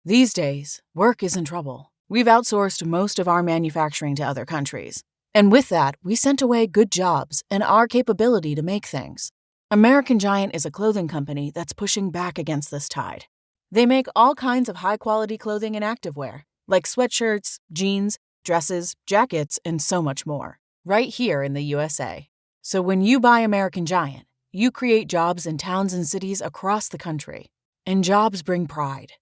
These days, work is in trouble. We've outsourced most of our manufacturing to other countries. And with that, we sent away good jobs and our capability to make things. American Giant is a clothing company that's pushing back against this tide. They make all kinds of high-quality clothing and activewear, like sweatshirts, jeans, dresses, jackets, and so much more, right here in the USA. So when you buy American Giant, you create jobs in towns and cities across the country. And jobs bring pride,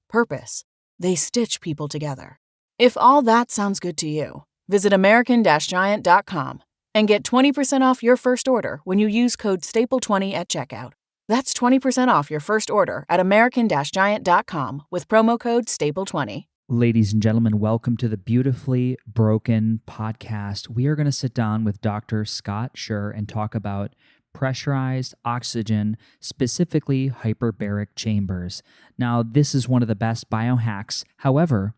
purpose. They stitch people together. If all that sounds good to you, visit American-Giant.com and get 20% off your first order when you use code STAPLE20 at checkout. That's 20% off your first order at American-Giant.com with promo code STAPLE20. Ladies and gentlemen, welcome to the Beautifully Broken podcast. We are going to sit down with Dr. Scott Sherr and talk about pressurized oxygen, specifically hyperbaric chambers. Now, this is one of the best biohacks. However,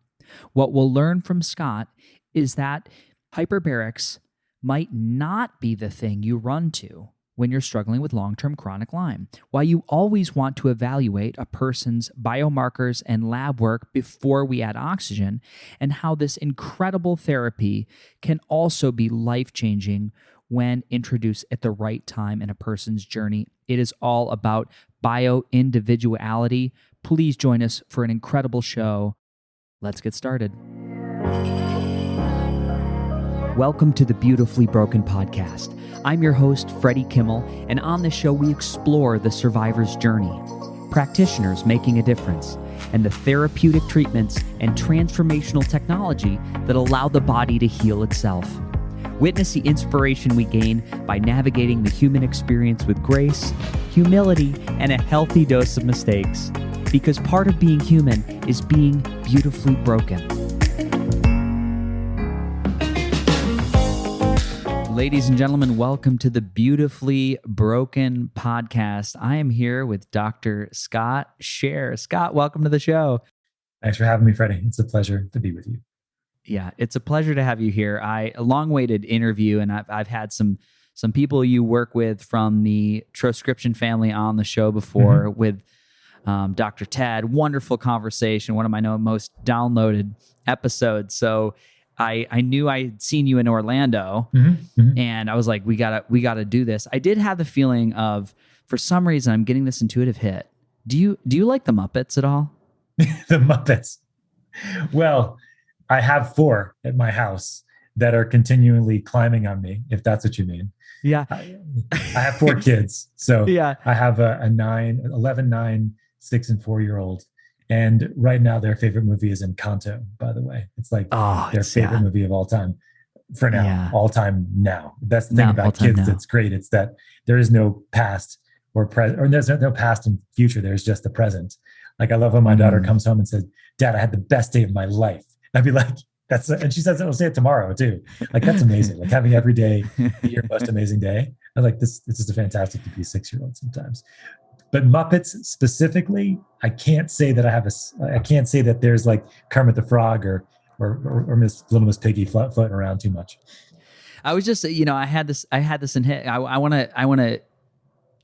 what we'll learn from Scott is that hyperbarics might not be the thing you run to when you're struggling with long-term chronic Lyme. While you always want to evaluate a person's biomarkers and lab work before we add oxygen, and how this incredible therapy can also be life-changing when introduced at the right time in a person's journey. It is all about bio-individuality. Please join us for an incredible show. Let's get started. Welcome to the Beautifully Broken podcast. I'm your host, Freddie Kimmel, and on this show we explore the survivor's journey, practitioners making a difference, and the therapeutic treatments and transformational technology that allow the body to heal itself. Witness the inspiration we gain by navigating the human experience with grace, humility, and a healthy dose of mistakes. Because part of being human is being beautifully broken. Ladies and gentlemen, welcome to the Beautifully Broken podcast. I am here with Dr. Scott Sherr. Scott, welcome to the show. Thanks for having me, Freddie. It's a pleasure to be with you. Yeah, it's a pleasure to have you here. A long-awaited interview, and I've had some people you work with from the transcription family on the show before with Dr. Ted. Wonderful conversation, one of my most downloaded episodes. So I knew I had seen you in Orlando, and I was like, we gotta do this. I did have the feeling of, for some reason, I'm getting this intuitive hit. Do you like the Muppets at all? The Muppets. Well, I have 4 at my house that are continually climbing on me, if that's what you mean. Yeah. I have 4 kids. So yeah. I have a 11, 9, 6, and 4-year-old. And right now their favorite movie is Encanto, by the way. It's like their favorite movie of all time. For now, all time now. That's the thing about kids that's great. It's that there is no past or present, or there's no past and future. There's just the present. Like I love when my daughter comes home and says, "Dad, I had the best day of my life." I'd be like, and she says, "I'll say it tomorrow too." Like, that's amazing. Like having every day be your most amazing day. I like this. It's just fantastic to be a 6-year-old sometimes. But Muppets specifically, I can't say that I can't say that there's like Kermit the Frog or Little Miss Piggy floating around too much. I was just, I had this in hit. I want to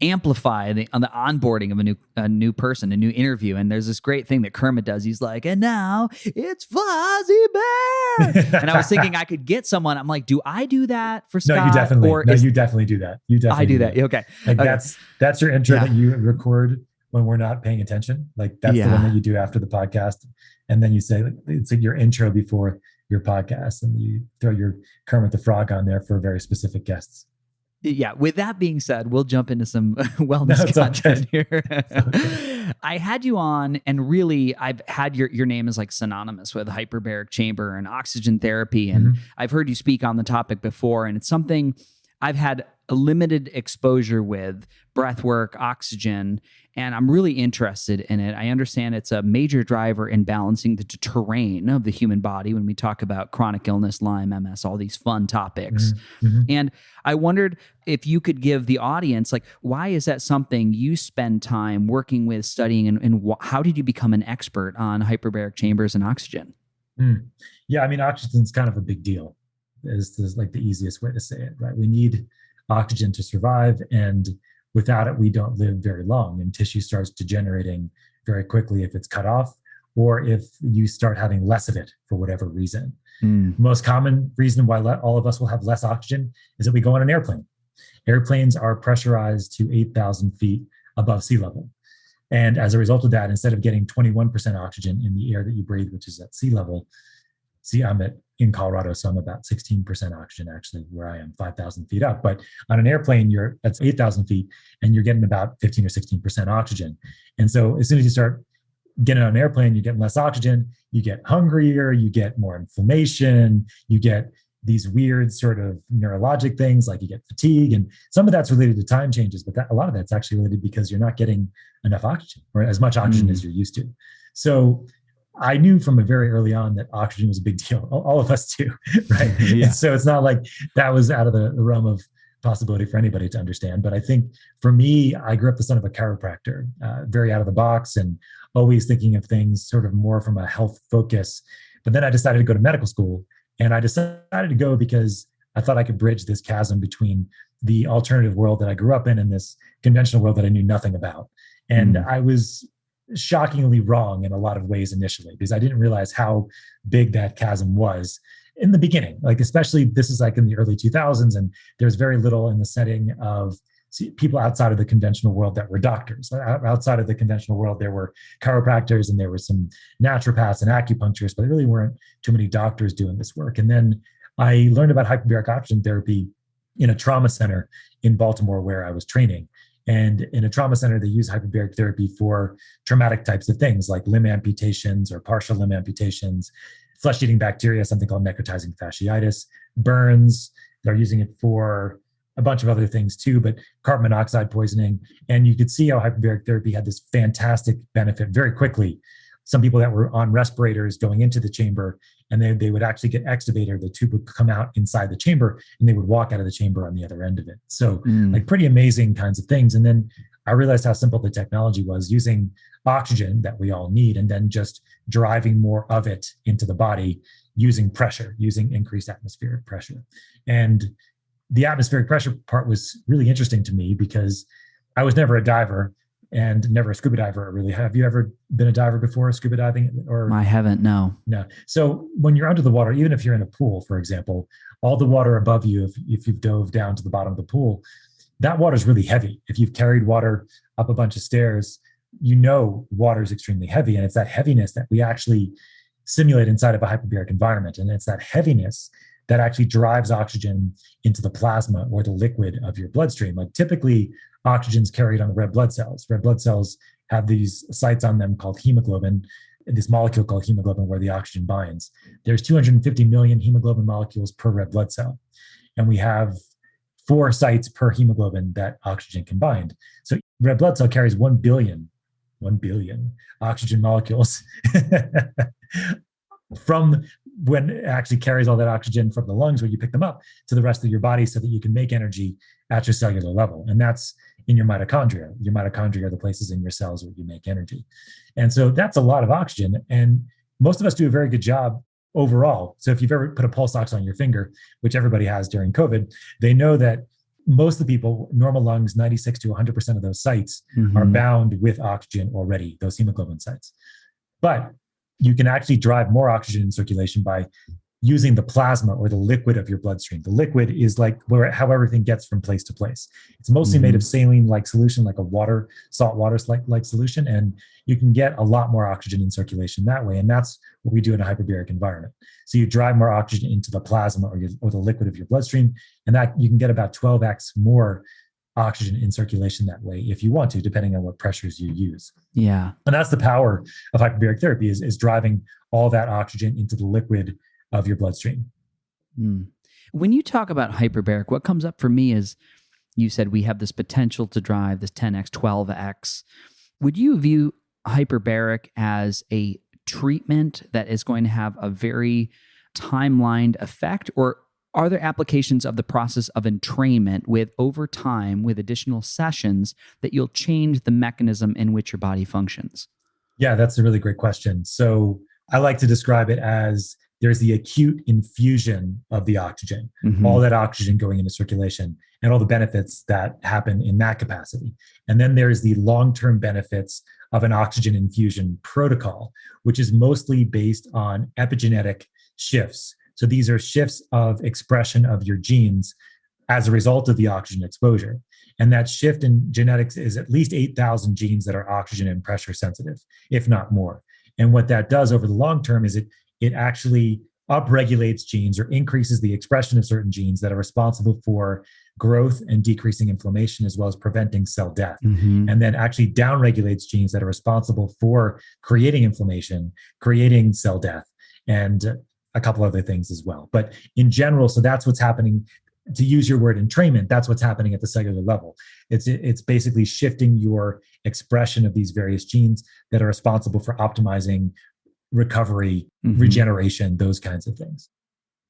amplify on the onboarding of a new person, a new interview. And there's this great thing that Kermit does. He's like, "And now it's Fuzzy Bear." And I was thinking I could get someone. I'm like, do I do that for Scott? No, you definitely. You definitely do that. You definitely. I do that. Okay. Like that's your intro that you record when we're not paying attention. Like that's the one that you do after the podcast, and then you say it's like your intro before your podcast, and you throw your Kermit the Frog on there for very specific guests. Yeah. With that being said, we'll jump into some wellness content here. Okay. I had you on, and really, I've had your name is like synonymous with hyperbaric chamber and oxygen therapy, and I've heard you speak on the topic before, and it's something I've had a limited exposure with, breath work, oxygen, and I'm really interested in it. I understand it's a major driver in balancing the terrain of the human body when we talk about chronic illness, Lyme, MS, all these fun topics. And I wondered if you could give the audience, like, why is that something you spend time working with, studying, and how did you become an expert on hyperbaric chambers and oxygen? Yeah, I mean, oxygen's kind of a big deal. Is like the easiest way to say it, right? We need oxygen to survive, and without it, we don't live very long, and tissue starts degenerating very quickly if it's cut off, or if you start having less of it for whatever reason. Most common reason why all of us will have less oxygen is that we go on an airplane. Airplanes are pressurized to 8,000 feet above sea level. And as a result of that, instead of getting 21% oxygen in the air that you breathe, which is at sea level, I'm in Colorado, so I'm about 16% oxygen actually where I am, 5,000 feet up. But on an airplane, that's 8,000 feet and you're getting about 15 or 16% oxygen. And so as soon as you start getting on an airplane, you're getting less oxygen, you get hungrier, you get more inflammation, you get these weird sort of neurologic things, like you get fatigue. And some of that's related to time changes, but a lot of that's actually related because you're not getting enough oxygen or as much oxygen as you're used to. So I knew from a very early on that oxygen was a big deal. All of us do, right? Yeah. And so it's not like that was out of the realm of possibility for anybody to understand. But I think for me, I grew up the son of a chiropractor, very out of the box and always thinking of things sort of more from a health focus. But then I decided to go to medical school. And I decided to go because I thought I could bridge this chasm between the alternative world that I grew up in and this conventional world that I knew nothing about. And I was shockingly wrong in a lot of ways initially, because I didn't realize how big that chasm was in the beginning. Like, especially this is like in the early 2000s, and there's very little in the setting of people outside of the conventional world that were doctors. Outside of the conventional world, there were chiropractors and there were some naturopaths and acupuncturists, but there really weren't too many doctors doing this work. And then I learned about hyperbaric oxygen therapy in a trauma center in Baltimore where I was training. And in a trauma center, they use hyperbaric therapy for traumatic types of things like limb amputations or partial limb amputations, flesh-eating bacteria, something called necrotizing fasciitis, burns. They're using it for a bunch of other things too, but carbon monoxide poisoning. And you could see how hyperbaric therapy had this fantastic benefit very quickly. Some people that were on respirators going into the chamber, and they would actually get extubated. The tube would come out inside the chamber and they would walk out of the chamber on the other end of it. So like pretty amazing kinds of things. And then I realized how simple the technology was, using oxygen that we all need, and then just driving more of it into the body using pressure, using increased atmospheric pressure. And the atmospheric pressure part was really interesting to me because I was never a diver and never a scuba diver, really. Have you ever been a diver before, scuba diving? Or I haven't, no. No. So when you're under the water, even if you're in a pool, for example, all the water above you, if you've dove down to the bottom of the pool, that water is really heavy. If you've carried water up a bunch of stairs, you know water is extremely heavy. And it's that heaviness that we actually simulate inside of a hyperbaric environment. And it's that heaviness that actually drives oxygen into the plasma or the liquid of your bloodstream. Like typically, oxygen's carried on the red blood cells. Red blood cells have these sites on them called hemoglobin, this molecule called hemoglobin where the oxygen binds. There's 250 million hemoglobin molecules per red blood cell. And we have 4 sites per hemoglobin that oxygen can bind. So red blood cell carries 1 billion oxygen molecules from when it actually carries all that oxygen from the lungs where you pick them up to the rest of your body so that you can make energy at your cellular level. And that's in your mitochondria. Your mitochondria are the places in your cells where you make energy. And so that's a lot of oxygen. And most of us do a very good job overall. So if you've ever put a pulse ox on your finger, which everybody has during COVID, they know that most of the people, normal lungs, 96 to 100% of those sites are bound with oxygen already, those hemoglobin sites. But you can actually drive more oxygen in circulation by using the plasma or the liquid of your bloodstream. The liquid is like how everything gets from place to place. It's mostly made of saline-like solution, like a salt water-like solution, and you can get a lot more oxygen in circulation that way. And that's what we do in a hyperbaric environment. So you drive more oxygen into the plasma or the liquid of your bloodstream, and that you can get about 12x more oxygen in circulation that way if you want to, depending on what pressures you use. Yeah. And that's the power of hyperbaric therapy is driving all that oxygen into the liquid of your bloodstream. When you talk about hyperbaric, what comes up for me is you said we have this potential to drive this 10x, 12x. Would you view hyperbaric as a treatment that is going to have a very timelined effect, or are there applications of the process of entrainment with over time with additional sessions that you'll change the mechanism in which your body functions? Yeah, that's a really great question. So I like to describe it as there's the acute infusion of the oxygen, all that oxygen going into circulation and all the benefits that happen in that capacity. And then there's the long-term benefits of an oxygen infusion protocol, which is mostly based on epigenetic shifts. So these are shifts of expression of your genes as a result of the oxygen exposure. And that shift in genetics is at least 8,000 genes that are oxygen and pressure sensitive, if not more. And what that does over the long term is it actually upregulates genes or increases the expression of certain genes that are responsible for growth and decreasing inflammation, as well as preventing cell death. And then actually downregulates genes that are responsible for creating inflammation, creating cell death, and a couple other things as well. But in general, so that's what's happening. To use your word entrainment, that's what's happening at the cellular level. It's basically shifting your expression of these various genes that are responsible for optimizing recovery, regeneration, those kinds of things.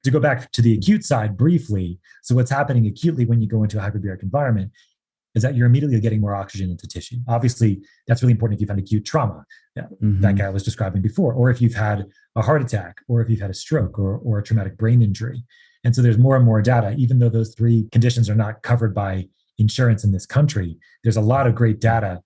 To go back to the acute side briefly, so what's happening acutely when you go into a hyperbaric environment is that you're immediately getting more oxygen into tissue. Obviously, that's really important if you've had acute trauma, that guy was describing before, or if you've had a heart attack, or if you've had a stroke or a traumatic brain injury. And so there's more and more data, even though those three conditions are not covered by insurance in this country, there's a lot of great data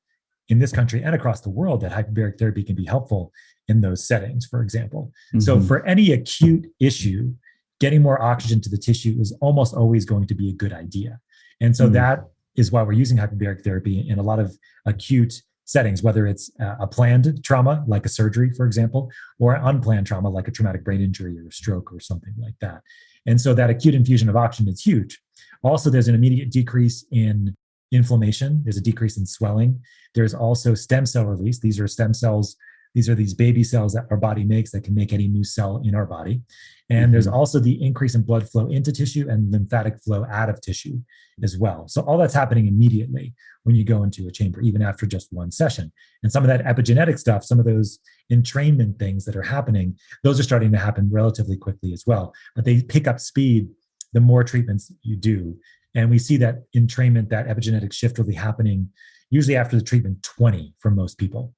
in this country and across the world that hyperbaric therapy can be helpful in those settings, for example. So for any acute issue, getting more oxygen to the tissue is almost always going to be a good idea. And so that is why we're using hyperbaric therapy in a lot of acute settings, whether it's a planned trauma, like a surgery, for example, or unplanned trauma, like a traumatic brain injury or a stroke or something like that. And so that acute infusion of oxygen is huge. Also, there's an immediate decrease in inflammation. There's a decrease in swelling. There's also stem cell release. These are stem cells. These are these baby cells that our body makes that can make any new cell in our body. And there's also the increase in blood flow into tissue and lymphatic flow out of tissue as well. So all that's happening immediately when you go into a chamber, even after just one session. And some of that epigenetic stuff, some of those entrainment things that are happening, those are starting to happen relatively quickly as well. But they pick up speed the more treatments you do. And we see that entrainment, that epigenetic shift really happening usually after the treatment 20 for most people.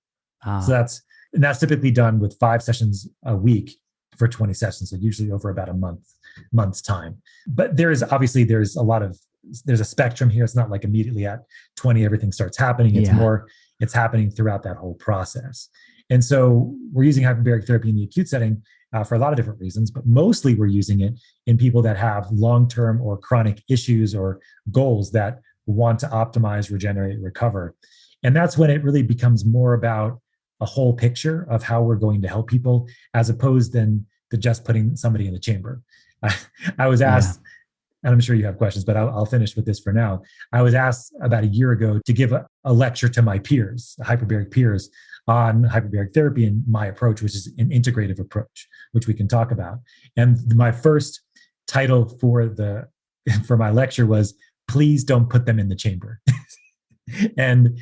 So that's typically done with 5 sessions a week for 20 sessions, so usually over about a month's time. But there's a spectrum here. It's not like immediately at 20 everything starts happening. It's happening throughout that whole process. And so we're using hyperbaric therapy in the acute setting for a lot of different reasons, but mostly we're using it in people that have long-term or chronic issues or goals that want to optimize, regenerate, recover. And that's when it really becomes more about a whole picture of how we're going to help people, as opposed then to just putting somebody in the chamber. I was asked, and I'm sure you have questions, but I'll finish with this for now. I was asked about a year ago to give a lecture to my peers, hyperbaric peers, on hyperbaric therapy and my approach, which is an integrative approach, which we can talk about. And my first title for my lecture was, "Please don't put them in the chamber." And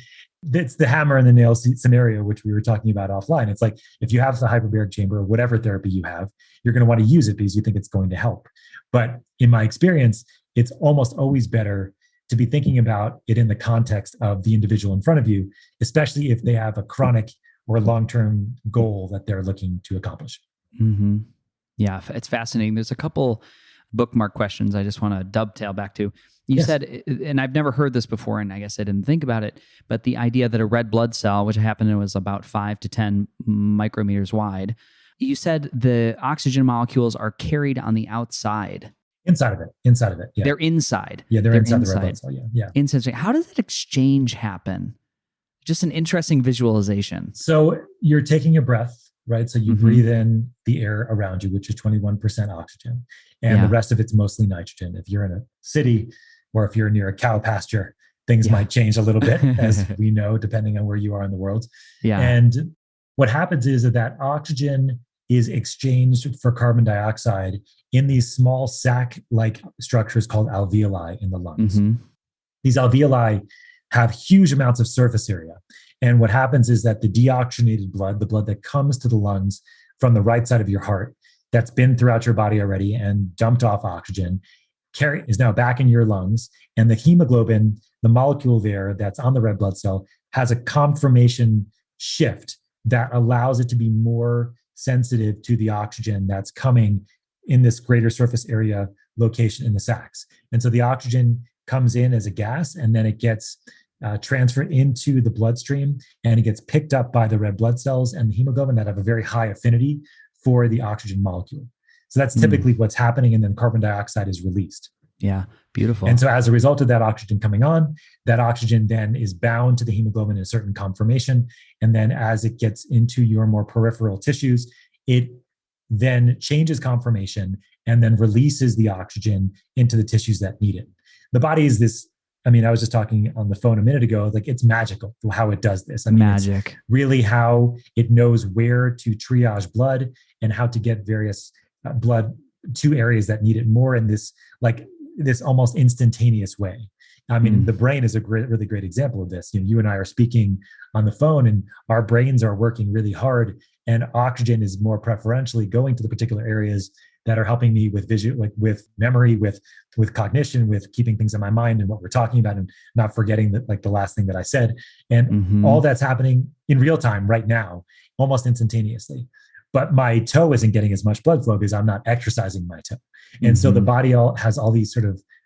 it's the hammer and the nail scenario, which we were talking about offline. It's like, if you have the hyperbaric chamber or whatever therapy you have, you're going to want to use it because you think it's going to help. But in my experience, it's almost always better to be thinking about it in the context of the individual in front of you, especially if they have a chronic or long-term goal that they're looking to accomplish. Yeah, it's fascinating. There's a couple bookmark questions I just want to dovetail back to. You said, and I've never heard this before, and I guess I didn't think about it, but the idea that a red blood cell, which happened was about 5 to 10 micrometers wide, you said the oxygen molecules are carried on the outside. Inside of it. Yeah. They're inside. Yeah, they're inside the red blood cell. Yeah. Inside. How does that exchange happen? Just an interesting visualization. So you're taking a breath, right? So you breathe in the air around you, which is 21% oxygen, and the rest of it's mostly nitrogen. If you're in a city or if you're near a cow pasture, things might change a little bit, as we know, depending on where you are in the world. And what happens is that oxygen is exchanged for carbon dioxide in these small sac-like structures called alveoli in the lungs. These alveoli have huge amounts of surface area. And what happens is that the deoxygenated blood, the blood that comes to the lungs from the right side of your heart, that's been throughout your body already and dumped off oxygen, is now back in your lungs. And the hemoglobin, the molecule there that's on the red blood cell, has a conformation shift that allows it to be more sensitive to the oxygen that's coming in this greater surface area location in the sacs. And so the oxygen comes in as a gas, and then it gets transferred into the bloodstream, and it gets picked up by the red blood cells and the hemoglobin that have a very high affinity for the oxygen molecule. So that's typically what's happening, and then carbon dioxide is released. Yeah, beautiful. And so as a result of that oxygen coming on, that oxygen then is bound to the hemoglobin in a certain conformation. And then as it gets into your more peripheral tissues, it then changes conformation and then releases the oxygen into the tissues that need it. The body is this, I was just talking on the phone a minute ago, like it's magical how it does this. Magic. It's really how it knows where to triage blood and how to get various blood to areas that need it more in this almost instantaneous way. The brain is a really great example of this. You and I are speaking on the phone, and our brains are working really hard, and oxygen is more preferentially going to the particular areas that are helping me with vision, like with memory, with cognition, with keeping things in my mind and what we're talking about, and not forgetting the last thing that I said. And all that's happening in real time right now, almost instantaneously. But my toe isn't getting as much blood flow because I'm not exercising my toe. And so the body has all these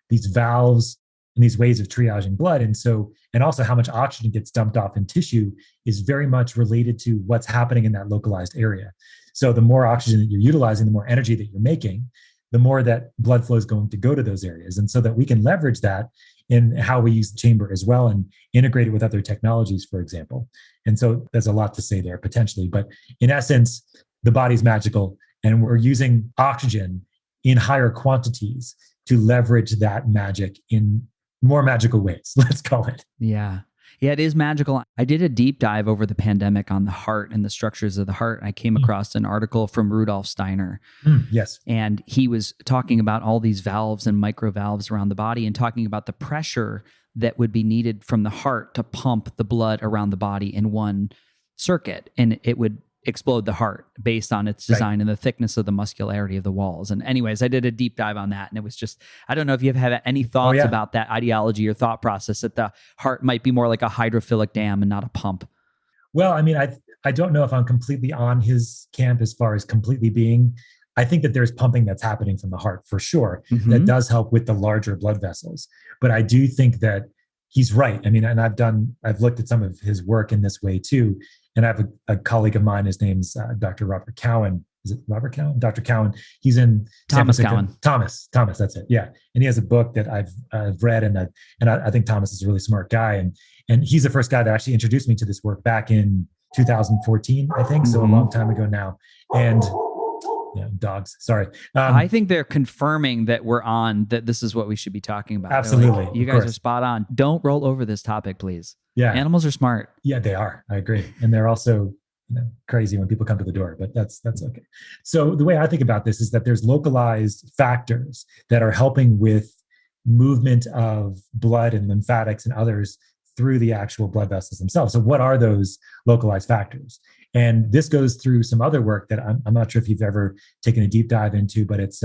these valves and these ways of triaging blood. And also how much oxygen gets dumped off in tissue is very much related to what's happening in that localized area. So the more oxygen that you're utilizing, the more energy that you're making, the more that blood flow is going to go to those areas. And so that we can leverage that in how we use the chamber as well and integrate it with other technologies, for example. And so there's a lot to say there potentially, but in essence, the body's magical, and we're using oxygen in higher quantities to leverage that magic in more magical ways, let's call it. Yeah. Yeah, it is magical. I did a deep dive over the pandemic on the heart and the structures of the heart. I came across an article from Rudolf Steiner. Yes. And he was talking about all these valves and microvalves around the body and talking about the pressure that would be needed from the heart to pump the blood around the body in one circuit. And it would explode the heart based on its design and the thickness of the muscularity of the walls. And anyways, I did a deep dive on that. And it was just, I don't know if you've had any thoughts about that ideology or thought process that the heart might be more like a hydrophilic dam and not a pump. Well, I don't know if I'm completely on his camp as far as completely being. I think that there's pumping that's happening from the heart for sure. That does help with the larger blood vessels. But I do think that he's right. And I've looked at some of his work in this way too. And I have a colleague of mine, his name's Dr. Robert Cowan. Is it Robert Cowan? Dr. Cowan. He's in Thomas Cowan. Thomas, that's it. Yeah. And he has a book that I've read, and I think Thomas is a really smart guy. And he's the first guy that actually introduced me to this work back in 2014, I think. So a long time ago now. And dogs. Sorry. I think they're confirming that that this is what we should be talking about. Absolutely. You guys are spot on. Don't roll over this topic, please. Yeah. Animals are smart. Yeah, they are. I agree. And they're also crazy when people come to the door, but that's okay. So the way I think about this is that there's localized factors that are helping with movement of blood and lymphatics and others through the actual blood vessels themselves. So what are those localized factors? And this goes through some other work that I'm not sure if you've ever taken a deep dive into, but it's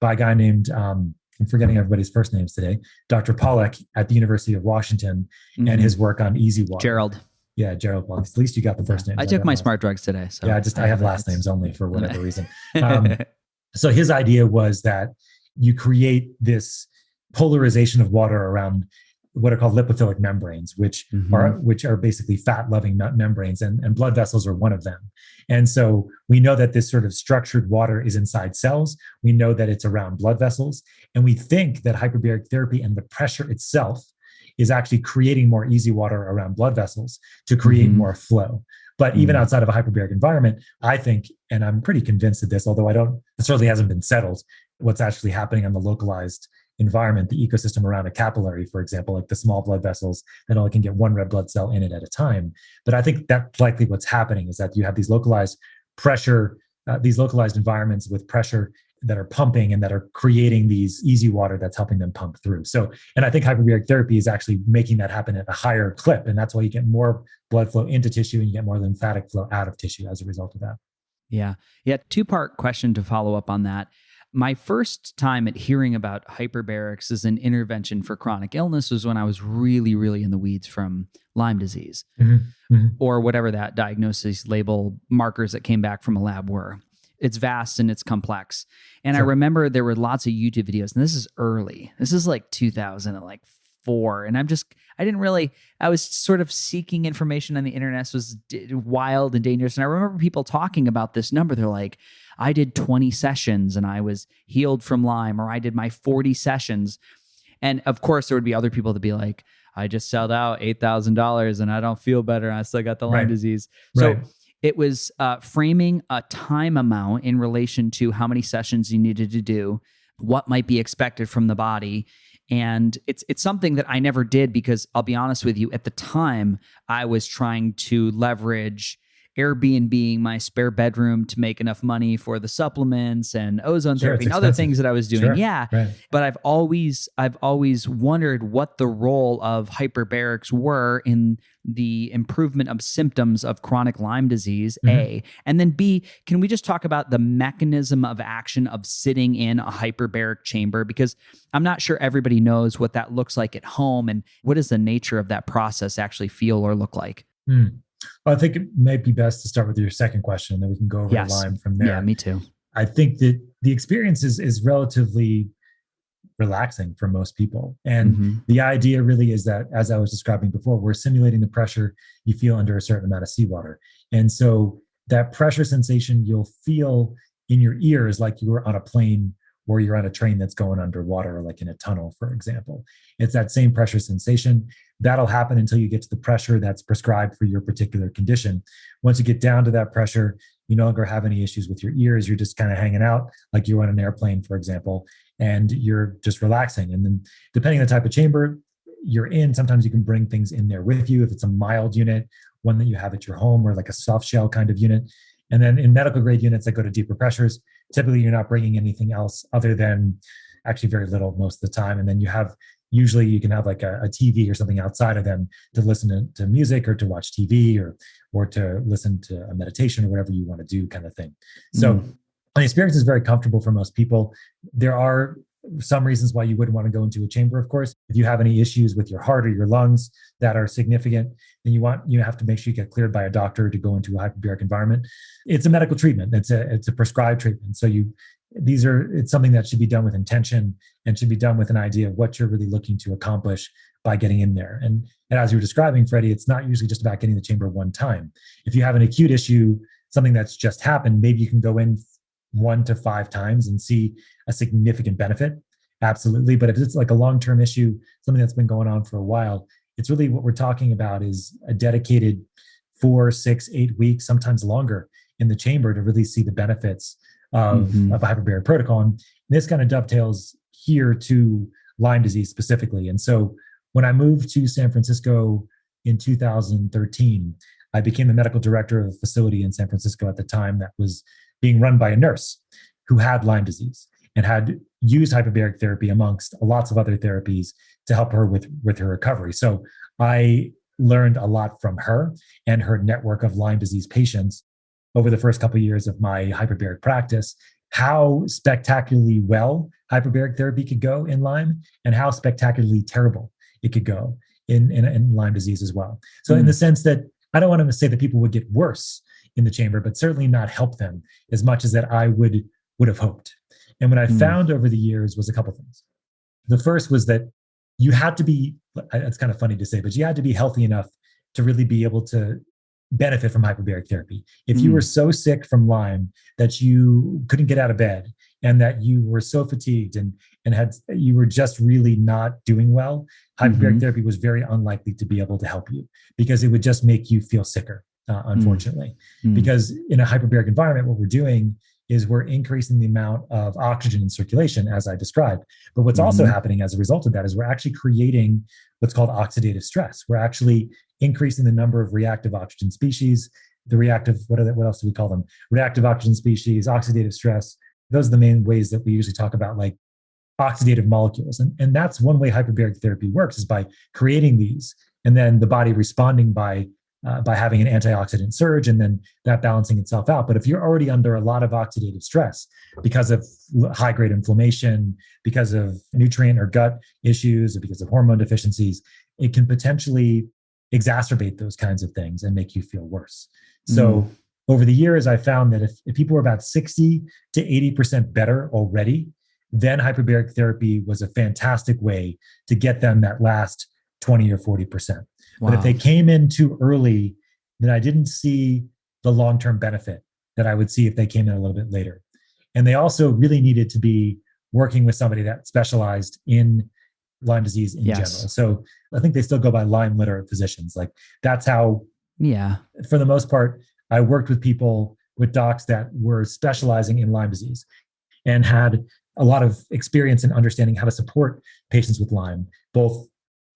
by a guy named, I'm forgetting everybody's first names today, Dr. Pollack at the University of Washington, and his work on easy water. Gerald. Yeah, Gerald Pollack. At least you got the first name. I took my smart drugs today. So yeah, I have last names only for whatever reason. So his idea was that you create this polarization of water around what are called lipophilic membranes, which are basically fat-loving membranes, and blood vessels are one of them. And so we know that this sort of structured water is inside cells. We know that it's around blood vessels, and we think that hyperbaric therapy and the pressure itself is actually creating more easy water around blood vessels to create more flow. But even outside of a hyperbaric environment, I think, and I'm pretty convinced of this, although it certainly hasn't been settled, what's actually happening on the localized environment, the ecosystem around a capillary, for example, like the small blood vessels that only can get one red blood cell in it at a time. But I think that's likely what's happening, is that you have these localized pressure, these localized environments with pressure that are pumping and that are creating these easy water that's helping them pump through. So, and I think hyperbaric therapy is actually making that happen at a higher clip. And that's why you get more blood flow into tissue and you get more lymphatic flow out of tissue as a result of that. Yeah. Two-part question to follow up on that. My first time at hearing about hyperbarics as an intervention for chronic illness was when I was really, really in the weeds from Lyme disease or whatever that diagnosis label markers that came back from a lab were. It's vast and it's complex. And I remember there were lots of YouTube videos, and this is early. This is like 2005 4. And I was sort of seeking information on the internet. It was wild and dangerous. And I remember people talking about this number. They're like, I did 20 sessions and I was healed from Lyme, or I did my 40 sessions. And of course, there would be other people to be like, I just sold out $8,000 and I don't feel better. And I still got the Lyme disease. So it was framing a time amount in relation to how many sessions you needed to do, what might be expected from the body. And it's something that I never did because I'll be honest with you, at the time, I was trying to leverage Airbnb my spare bedroom to make enough money for the supplements and ozone therapy and other things that I was doing. But I've always wondered what the role of hyperbarics were in the improvement of symptoms of chronic Lyme disease, A. And then B, can we just talk about the mechanism of action of sitting in a hyperbaric chamber? Because I'm not sure everybody knows what that looks like at home, and what does the nature of that process actually feel or look like? Well, I think it might be best to start with your second question, then we can go over to Lyme from there. Yeah, me too. I think that the experience is relatively relaxing for most people. And the idea really is that, as I was describing before, we're simulating the pressure you feel under a certain amount of seawater. And so that pressure sensation you'll feel in your ears like you were on a plane or you're on a train that's going underwater, like in a tunnel, for example. It's that same pressure sensation. That'll happen until you get to the pressure that's prescribed for your particular condition. Once you get down to that pressure, you no longer have any issues with your ears. You're just kind of hanging out like you're on an airplane, for example, and you're just relaxing. And then depending on the type of chamber you're in, sometimes you can bring things in there with you. If it's a mild unit, one that you have at your home, or like a soft shell kind of unit. And then in medical grade units that go to deeper pressures, typically you're not bringing anything else other than actually very little most of the time. And then usually you can have like a TV or something outside of them to listen to music or to watch TV or to listen to a meditation or whatever you want to do, kind of thing. So the experience is very comfortable for most people. There are some reasons why you wouldn't want to go into a chamber, of course. If you have any issues with your heart or your lungs that are significant, then you have to make sure you get cleared by a doctor to go into a hyperbaric environment. It's a medical treatment. It's a prescribed treatment. So it's something that should be done with intention and should be done with an idea of what you're really looking to accomplish by getting in there. And as you were describing, Freddie, it's not usually just about getting the chamber one time. If you have an acute issue, something that's just happened, maybe you can go in 1 to 5 times and see a significant benefit. Absolutely. But if it's like a long-term issue, something that's been going on for a while, it's really what we're talking about is a dedicated 4, 6, 8 weeks, sometimes longer in the chamber to really see the benefits of a hyperbaric protocol. And this kind of dovetails here to Lyme disease specifically. And so when I moved to San Francisco in 2013, I became the medical director of a facility in San Francisco at the time that was being run by a nurse who had Lyme disease and had used hyperbaric therapy amongst lots of other therapies to help her with her recovery. So I learned a lot from her and her network of Lyme disease patients over the first couple of years of my hyperbaric practice, how spectacularly well hyperbaric therapy could go in Lyme and how spectacularly terrible it could go in Lyme disease as well. So in the sense that I don't want to say that people would get worse in the chamber, but certainly not help them as much as that I would have hoped. And what I found over the years was a couple things. The first was that you had to be, it's kind of funny to say, but you had to be healthy enough to really be able to benefit from hyperbaric therapy. If you were so sick from Lyme that you couldn't get out of bed and that you were so fatigued and you were just really not doing well, hyperbaric therapy was very unlikely to be able to help you because it would just make you feel sicker, unfortunately. Because in a hyperbaric environment, what we're doing is we're increasing the amount of oxygen in circulation, as I described. But what's also happening as a result of that is we're actually creating what's called oxidative stress. We're actually increasing the number of reactive oxygen species, what else do we call them? Reactive oxygen species, oxidative stress. Those are the main ways that we usually talk about, like oxidative molecules. And that's one way hyperbaric therapy works, is by creating these and then the body responding by having an antioxidant surge and then that balancing itself out. But if you're already under a lot of oxidative stress because of high-grade inflammation, because of nutrient or gut issues, or because of hormone deficiencies, it can potentially exacerbate those kinds of things and make you feel worse. So over the years, I found that if people were about 60 to 80% better already then hyperbaric therapy was a fantastic way to get them that last 20 or 40%. Wow. But if they came in too early, then I didn't see the long-term benefit that I would see if they came in a little bit later. And they also really needed to be working with somebody that specialized in Lyme disease in general. So I think they still go by Lyme literate physicians. Like that's how, for the most part, I worked with people, with docs that were specializing in Lyme disease and had a lot of experience in understanding how to support patients with Lyme, both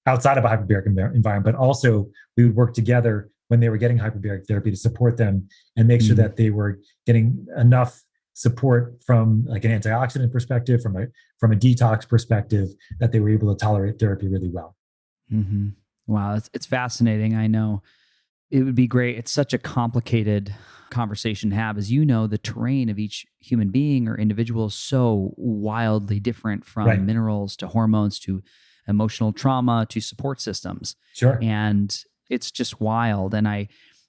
outside of a hyperbaric environment, but also we would work together when they were getting hyperbaric therapy to support them and make sure that they were getting enough support from like an antioxidant perspective, from a detox perspective, that they were able to tolerate therapy really well. Mm-hmm. Wow, it's fascinating. I know it would be great. It's such a complicated conversation to have. As you know, the terrain of each human being or individual is so wildly different, from minerals to hormones to emotional trauma to support systems. Sure. And it's just wild. And I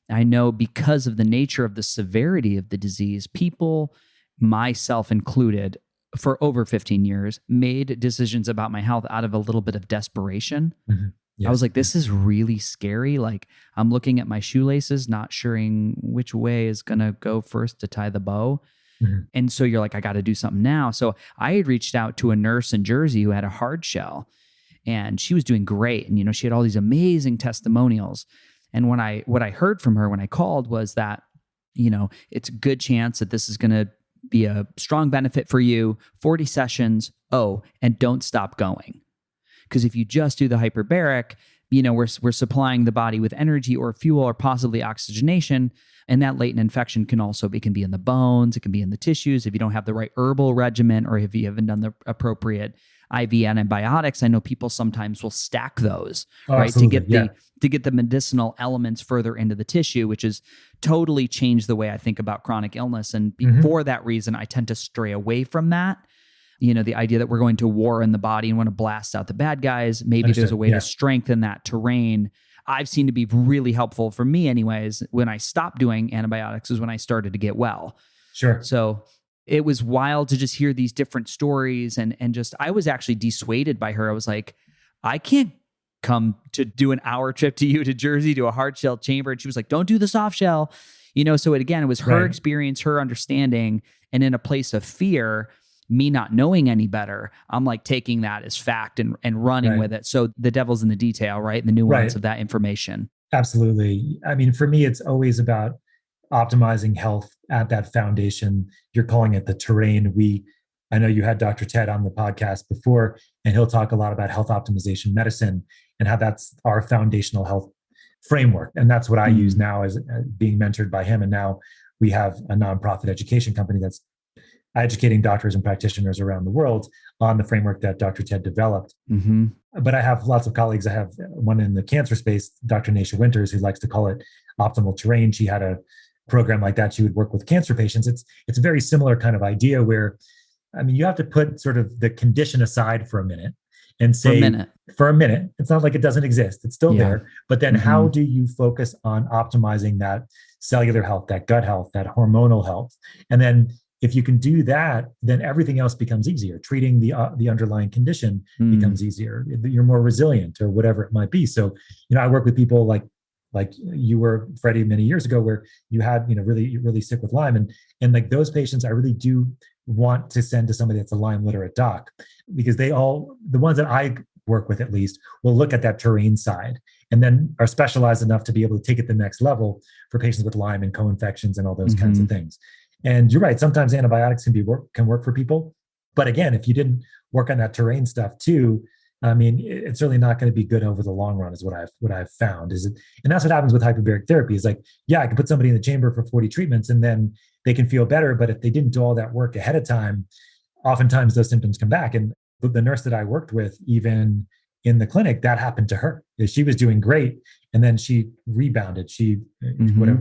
know because of the nature of the severity of the disease, people, myself included, for over 15 years, made decisions about my health out of a little bit of desperation. Mm-hmm. Yes. I was like, this is really scary. Like, I'm looking at my shoelaces, not sure which way is going to go first to tie the bow. Mm-hmm. And so you're like, I got to do something now. So I had reached out to a nurse in Jersey who had a hard shell, and she was doing great. And, she had all these amazing testimonials. And what I heard from her when I called was that, it's a good chance that this is going to be a strong benefit for you. 40 sessions. Oh, and don't stop going. Because if you just do the hyperbaric, we're supplying the body with energy or fuel or possibly oxygenation. And that latent infection can be in the bones. It can be in the tissues. If you don't have the right herbal regimen, or if you haven't done the appropriate IV antibiotics, I know people sometimes will stack those, right? To get the medicinal elements further into the tissue, which has totally changed the way I think about chronic illness. And for that reason, I tend to stray away from that. The idea that we're going to war in the body and want to blast out the bad guys. Maybe there's a way to strengthen that terrain. I've seen to be really helpful for me anyways. When I stopped doing antibiotics is when I started to get well. Sure. So it was wild to just hear these different stories, and just, I was actually dissuaded by her. I was like, I can't come to do an hour trip to Jersey, to a hard shell chamber. And she was like, don't do the soft shell. So it was her experience, her understanding, and in a place of fear, me not knowing any better, I'm like taking that as fact and running with it. So the devil's in the detail, right? And the nuance of that information. Absolutely. I mean, for me, it's always about optimizing health at that foundation. You're calling it the terrain. I know you had Dr. Ted on the podcast before, and he'll talk a lot about health optimization medicine and how that's our foundational health framework. And that's what I use now, as being mentored by him. And now we have a nonprofit education company that's educating doctors and practitioners around the world on the framework that Dr. Ted developed. Mm-hmm. But I have lots of colleagues. I have one in the cancer space, Dr. Naisha Winters, who likes to call it optimal terrain. She had a program like that. She would work with cancer patients. It's a very similar kind of idea where, you have to put sort of the condition aside for a minute and say, for a minute, it's not like it doesn't exist. It's still there. But then how do you focus on optimizing that cellular health, that gut health, that hormonal health? And then if you can do that, then everything else becomes easier. Treating the underlying condition becomes easier. You're more resilient, or whatever it might be. So, I work with people like you were, Freddie, many years ago, where you had, really, really sick with Lyme, and like those patients, I really do want to send to somebody that's a Lyme literate doc, because the ones that I work with at least, will look at that terrain side and then are specialized enough to be able to take it the next level for patients with Lyme and co-infections and all those kinds of things. And you're right. Sometimes antibiotics can work for people. But again, if you didn't work on that terrain stuff too, it's certainly not going to be good over the long run, is what I've found. And that's what happens with hyperbaric therapy. Is like, I can put somebody in the chamber for 40 treatments and then they can feel better. But if they didn't do all that work ahead of time, oftentimes those symptoms come back. And the nurse that I worked with, even in the clinic, that happened to her. She was doing great, and then she rebounded. She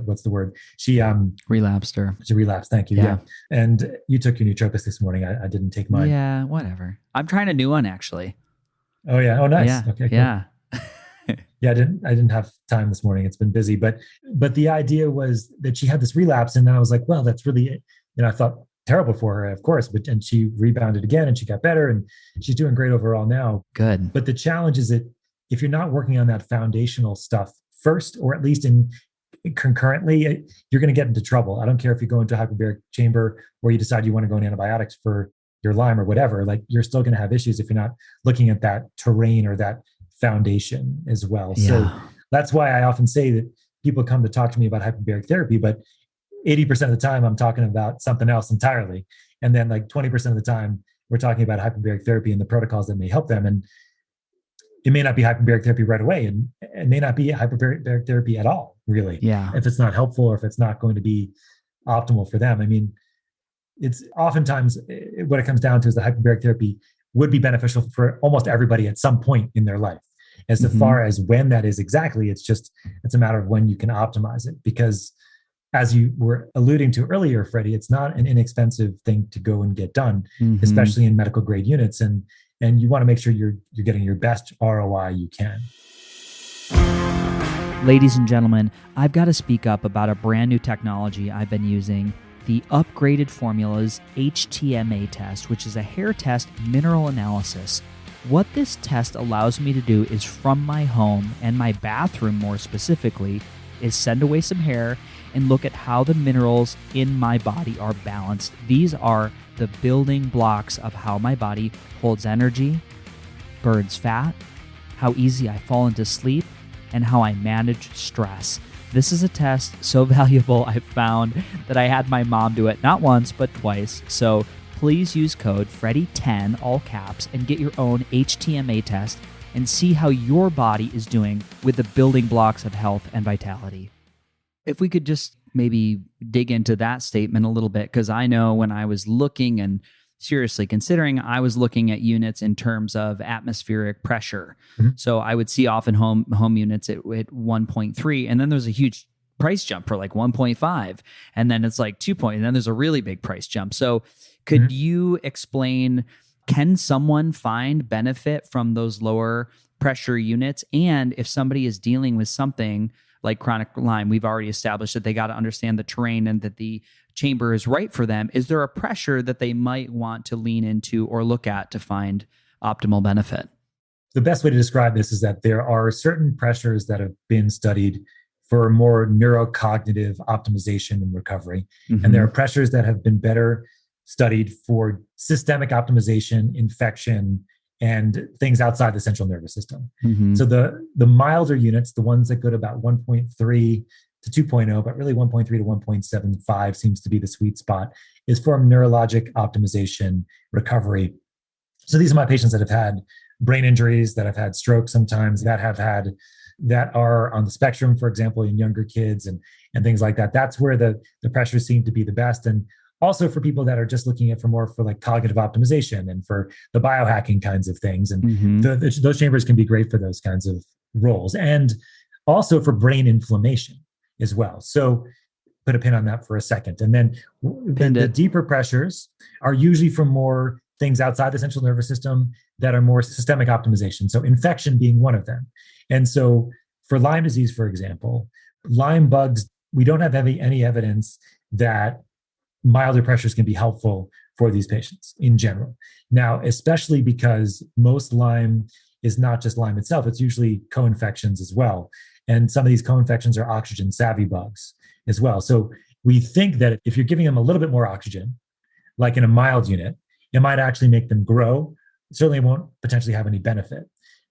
what's the word? She relapsed. She relapsed. Thank you. Yeah. And you took your nootropics this morning. I didn't take mine. Yeah, whatever. I'm trying a new one actually. Oh yeah. Oh nice. Yeah. Okay. Cool. Yeah. Yeah. I didn't have time this morning. It's been busy, but the idea was that she had this relapse, and then I was like, well, that's really it. I thought terrible for her, of course, and she rebounded again and she got better and she's doing great overall now. Good. But the challenge is that if you're not working on that foundational stuff first, or at least in concurrently, you're going to get into trouble. I don't care if you go into a hyperbaric chamber or you decide you want to go on antibiotics for your Lyme or whatever, like you're still going to have issues if you're not looking at that terrain or that foundation as well. Yeah. So that's why I often say that people come to talk to me about hyperbaric therapy, but 80% of the time I'm talking about something else entirely. And then like 20% of the time we're talking about hyperbaric therapy and the protocols that may help them. And it may not be hyperbaric therapy right away, and it may not be hyperbaric therapy at all, really. Yeah. If it's not helpful or if it's not going to be optimal for them. I mean, it's oftentimes what it comes down to is that hyperbaric therapy would be beneficial for almost everybody at some point in their life. As far as when that is exactly, it's a matter of when you can optimize it. Because as you were alluding to earlier, Freddie, it's not an inexpensive thing to go and get done, especially in medical grade units. And you want to make sure you're getting your best ROI you can. Ladies and gentlemen, I've got to speak up about a brand new technology I've been using, the upgraded Formula's HTMA test, which is a hair test mineral analysis. What this test allows me to do is from my home and my bathroom more specifically, is send away some hair and look at how the minerals in my body are balanced. These are the building blocks of how my body holds energy, burns fat, how easy I fall into sleep, and how I manage stress. This is a test so valuable I found that I had my mom do it not once, but twice. So please use code FREDDIE10, all caps, and get your own HTMA test and see how your body is doing with the building blocks of health and vitality. If we could just maybe dig into that statement a little bit, because I know when I was looking and seriously considering, I was looking at units in terms of atmospheric pressure. So I would see often home units at 1.3, and then there's a huge price jump for like 1.5, and then it's like 2 and then there's a really big price jump. So could you explain, can someone find benefit from those lower pressure units? And if somebody is dealing with something like chronic Lyme, we've already established that they got to understand the terrain and that the chamber is right for them. Is there a pressure that they might want to lean into or look at to find optimal benefit? The best way to describe this is that there are certain pressures that have been studied for more neurocognitive optimization and recovery. And there are pressures that have been better studied for systemic optimization, infection, and things outside the central nervous system. So the milder units, the ones that go to about 1.3 to 2.0, but really 1.3 to 1.75 seems to be the sweet spot, is for neurologic optimization recovery. So these are my patients that have had brain injuries, that have had stroke sometimes, that are on the spectrum, for example, in younger kids and things like that. That's where the pressures seem to be the best. And also for people that are just looking at for like cognitive optimization and for the biohacking kinds of things. And those chambers can be great for those kinds of roles. And also for brain inflammation as well. So put a pin on that for a second. And then the deeper pressures are usually for more things outside the central nervous system that are more systemic optimization. So infection being one of them. And so for Lyme disease, for example, Lyme bugs, we don't have any evidence that milder pressures can be helpful for these patients in general. Now, especially because most Lyme is not just Lyme itself, it's usually co-infections as well. And some of these co-infections are oxygen savvy bugs as well. So we think that if you're giving them a little bit more oxygen, like in a mild unit, it might actually make them grow. It certainly won't potentially have any benefit.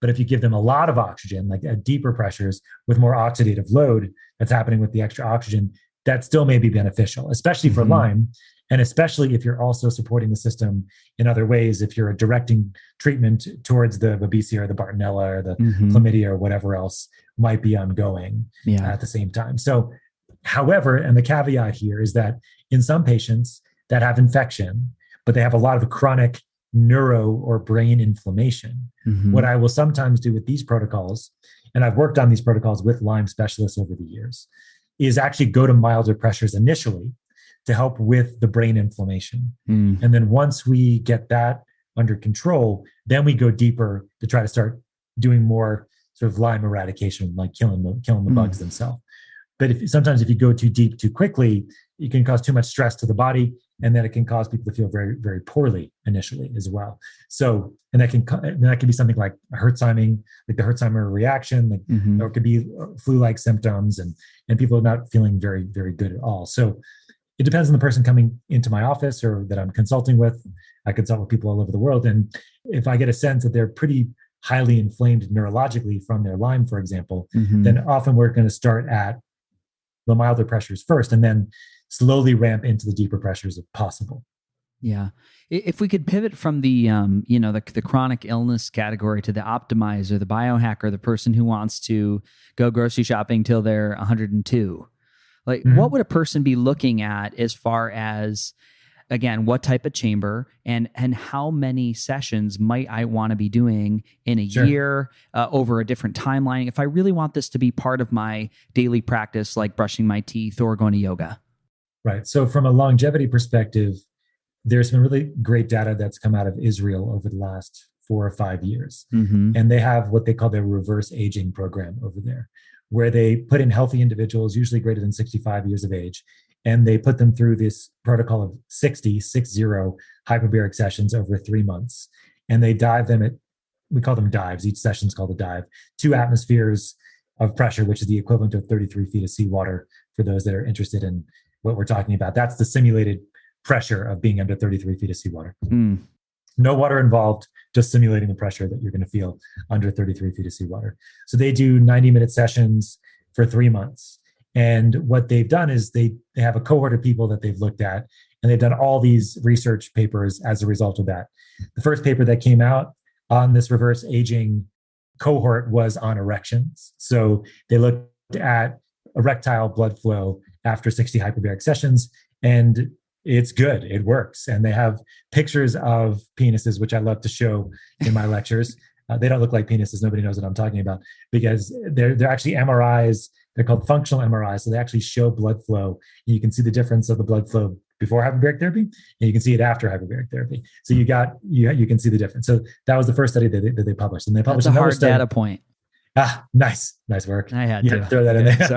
But if you give them a lot of oxygen, like at deeper pressures with more oxidative load that's happening with the extra oxygen, that still may be beneficial, especially for Lyme, and especially if you're also supporting the system in other ways, if you're directing treatment towards the Babesia or the Bartonella or the chlamydia or whatever else might be ongoing at the same time. So, however, and the caveat here is that in some patients that have infection, but they have a lot of chronic neuro or brain inflammation, what I will sometimes do with these protocols, and I've worked on these protocols with Lyme specialists over the years, is actually go to milder pressures initially to help with the brain inflammation. And then once we get that under control, then we go deeper to try to start doing more sort of Lyme eradication, like killing the bugs themselves. But sometimes if you go too deep too quickly, you can cause too much stress to the body and that it can cause people to feel very, very poorly initially as well. So, and that can be something like Herxheiming, like the Herxheimer reaction, like, or it could be flu-like symptoms, and people are not feeling very, very good at all. So it depends on the person coming into my office or that I'm consulting with. I consult with people all over the world. And if I get a sense that they're pretty highly inflamed neurologically from their Lyme, for example, then often we're going to start at the milder pressures first and then slowly ramp into the deeper pressures if possible. Yeah. If we could pivot from the, the chronic illness category to the optimizer, the biohacker, the person who wants to go grocery shopping till they're 102, like what would a person be looking at as far as, again, what type of chamber and how many sessions might I want to be doing in a year, over a different timeline, if I really want this to be part of my daily practice, like brushing my teeth or going to yoga? Right. So from a longevity perspective, there's some really great data that's come out of Israel over the last 4 or 5 years. And they have what they call their reverse aging program over there, where they put in healthy individuals, usually greater than 65 years of age, and they put them through this protocol of 60 hyperbaric sessions over 3 months. And they dive them we call them dives. Each session is called a dive, 2 atmospheres of pressure, which is the equivalent of 33 feet of seawater for those that are interested in what we're talking about. That's the simulated pressure of being under 33 feet of seawater. No water involved, just simulating the pressure that you're going to feel under 33 feet of seawater. So they do 90-minute sessions for 3 months. And what they've done is they have a cohort of people that they've looked at, and they've done all these research papers as a result of that. The first paper that came out on this reverse aging cohort was on erections. So they looked at erectile blood flow after 60 hyperbaric sessions, and it's good. It works. And they have pictures of penises, which I love to show in my lectures. They don't look like penises. Nobody knows what I'm talking about, because they're actually MRIs. They're called functional MRIs. So they actually show blood flow. And you can see the difference of the blood flow before hyperbaric therapy, and you can see it after hyperbaric therapy. So you can see the difference. So that was the first study that they published. And they published another study. Data point. Nice work. I had to throw that in there.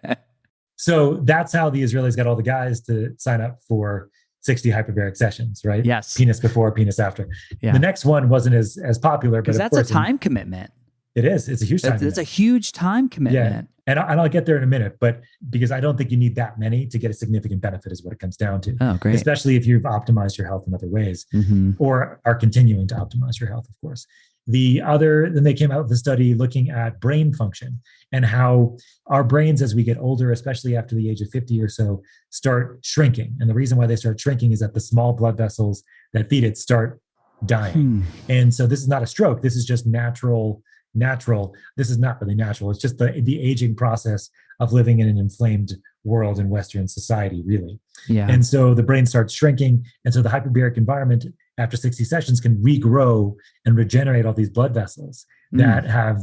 Sorry. So that's how the Israelis got all the guys to sign up for 60 hyperbaric sessions, right? Yes. Penis before, penis after. Yeah. The next one wasn't as popular, but that's a time commitment. It is. It's a huge time commitment. It's a huge time commitment. Yeah. And I'll get there in a minute, but because I don't think you need that many to get a significant benefit is what it comes down to. Oh, great. Especially if you've optimized your health in other ways or are continuing to optimize your health, of course. Then they came out with a study looking at brain function and how our brains, as we get older, especially after the age of 50 or so, start shrinking. And the reason why they start shrinking is that the small blood vessels that feed it start dying. And so this is not a stroke. This is just natural. This is not really natural. It's just the aging process of living in an inflamed world in Western society, really. Yeah. And so the brain starts shrinking. And so the hyperbaric environment after 60 sessions can regrow and regenerate all these blood vessels that have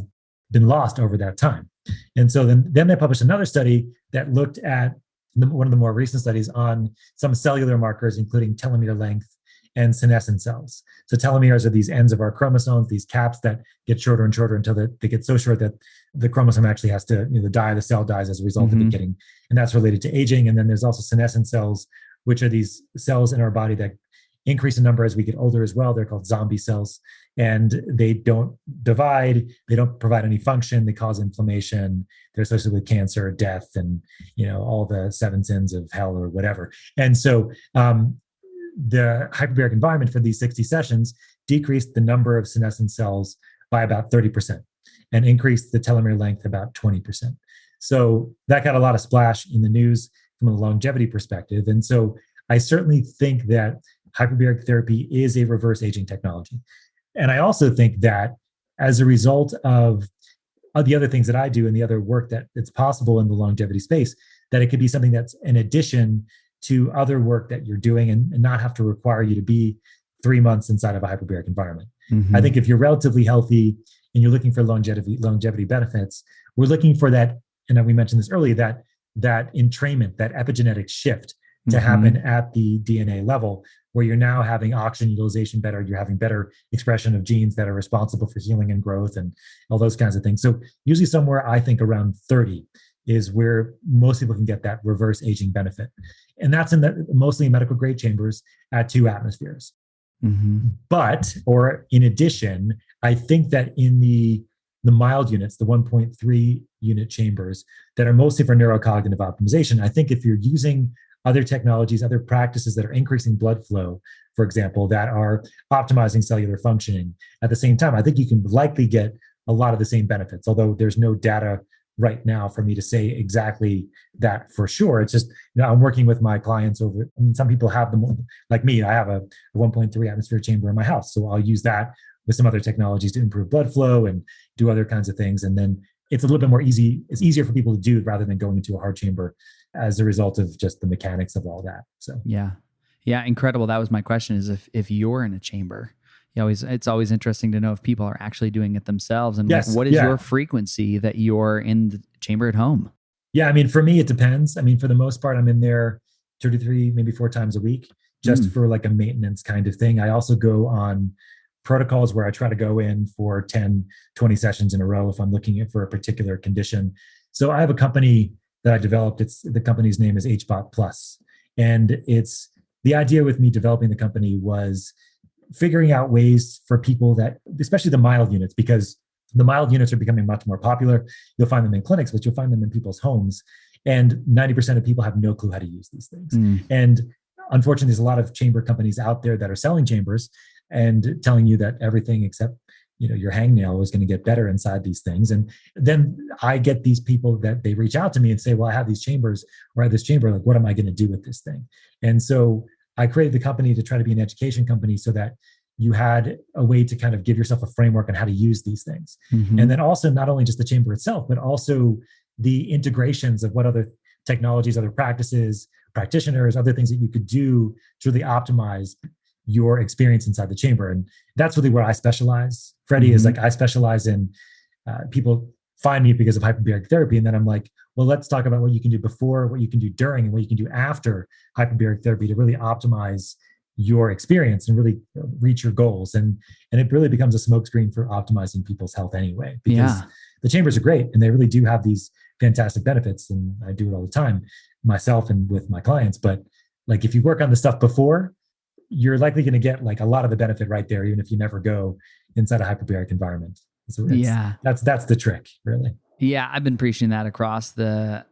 been lost over that time. And so then they published another study that looked at one of the more recent studies on some cellular markers, including telomere length and senescent cells. So telomeres are these ends of our chromosomes, these caps that get shorter and shorter until they get so short that the chromosome actually has to die, the cell dies as a result of it getting, and that's related to aging. And then there's also senescent cells, which are these cells in our body that increase in number as we get older as well. They're called zombie cells, and they don't divide. They don't provide any function. They cause inflammation. They're associated with cancer, death, and all the 7 sins of hell or whatever. And so the hyperbaric environment for these 60 sessions decreased the number of senescent cells by about 30% and increased the telomere length about 20%. So that got a lot of splash in the news from a longevity perspective. And so I certainly think that hyperbaric therapy is a reverse aging technology. And I also think that as a result of the other things that I do and the other work that's possible in the longevity space, that it could be something that's an addition to other work that you're doing and not have to require you to be 3 months inside of a hyperbaric environment. I think if you're relatively healthy and you're looking for longevity benefits, we're looking for that, and we mentioned this earlier, that entrainment, that epigenetic shift to happen at the DNA level, where you're now having oxygen utilization better, you're having better expression of genes that are responsible for healing and growth and all those kinds of things. So usually somewhere, I think, around 30 is where most people can get that reverse aging benefit. And that's mostly in medical grade chambers at 2 atmospheres. But, or in addition, I think that in the mild units, the 1.3 unit chambers that are mostly for neurocognitive optimization, I think if you're using other technologies, other practices that are increasing blood flow, for example, that are optimizing cellular functioning at the same time, I think you can likely get a lot of the same benefits, although there's no data right now for me to say exactly that for sure. It's just, I'm working with my clients over, some people have them, like me, I have a 1.3 atmosphere chamber in my house. So I'll use that with some other technologies to improve blood flow and do other kinds of things. And then it's a little bit more easy. It's easier for people to do rather than going into a hard chamber as a result of just the mechanics of all that. So, yeah, incredible. That was my question, is if you're in a chamber, it's always interesting to know if people are actually doing it themselves. And what is your frequency that you're in the chamber at home? Yeah, for me, it depends. For the most part, I'm in there 2 to 3, maybe 4 times a week, just for like a maintenance kind of thing. I also go on protocols where I try to go in for 10, 20 sessions in a row if I'm looking at for a particular condition. So I have a company that I developed. The company's name is HBOT Plus. And the idea with me developing the company was figuring out ways for people that, especially the mild units, because the mild units are becoming much more popular. You'll find them in clinics, but you'll find them in people's homes. And 90% of people have no clue how to use these things. And unfortunately, there's a lot of chamber companies out there that are selling chambers and telling you that everything except, your hangnail is going to get better inside these things. And then I get these people that they reach out to me and say, well, I have these chambers, or I have this chamber, like, what am I going to do with this thing? And so I created the company to try to be an education company so that you had a way to kind of give yourself a framework on how to use these things. And then also not only just the chamber itself, but also the integrations of what other technologies, other practices, practitioners, other things that you could do to really optimize your experience inside the chamber. And that's really where I specialize. Freddie is like, I specialize in people find me because of hyperbaric therapy. And then I'm like, well, let's talk about what you can do before, what you can do during, and what you can do after hyperbaric therapy to really optimize your experience and really reach your goals. And it really becomes a smokescreen for optimizing people's health anyway, because the chambers are great and they really do have these fantastic benefits. And I do it all the time myself and with my clients. But like, if you work on the stuff before, you're likely going to get like a lot of the benefit right there, even if you never go inside a hyperbaric environment. So that's the trick, really. Yeah, I've been preaching that across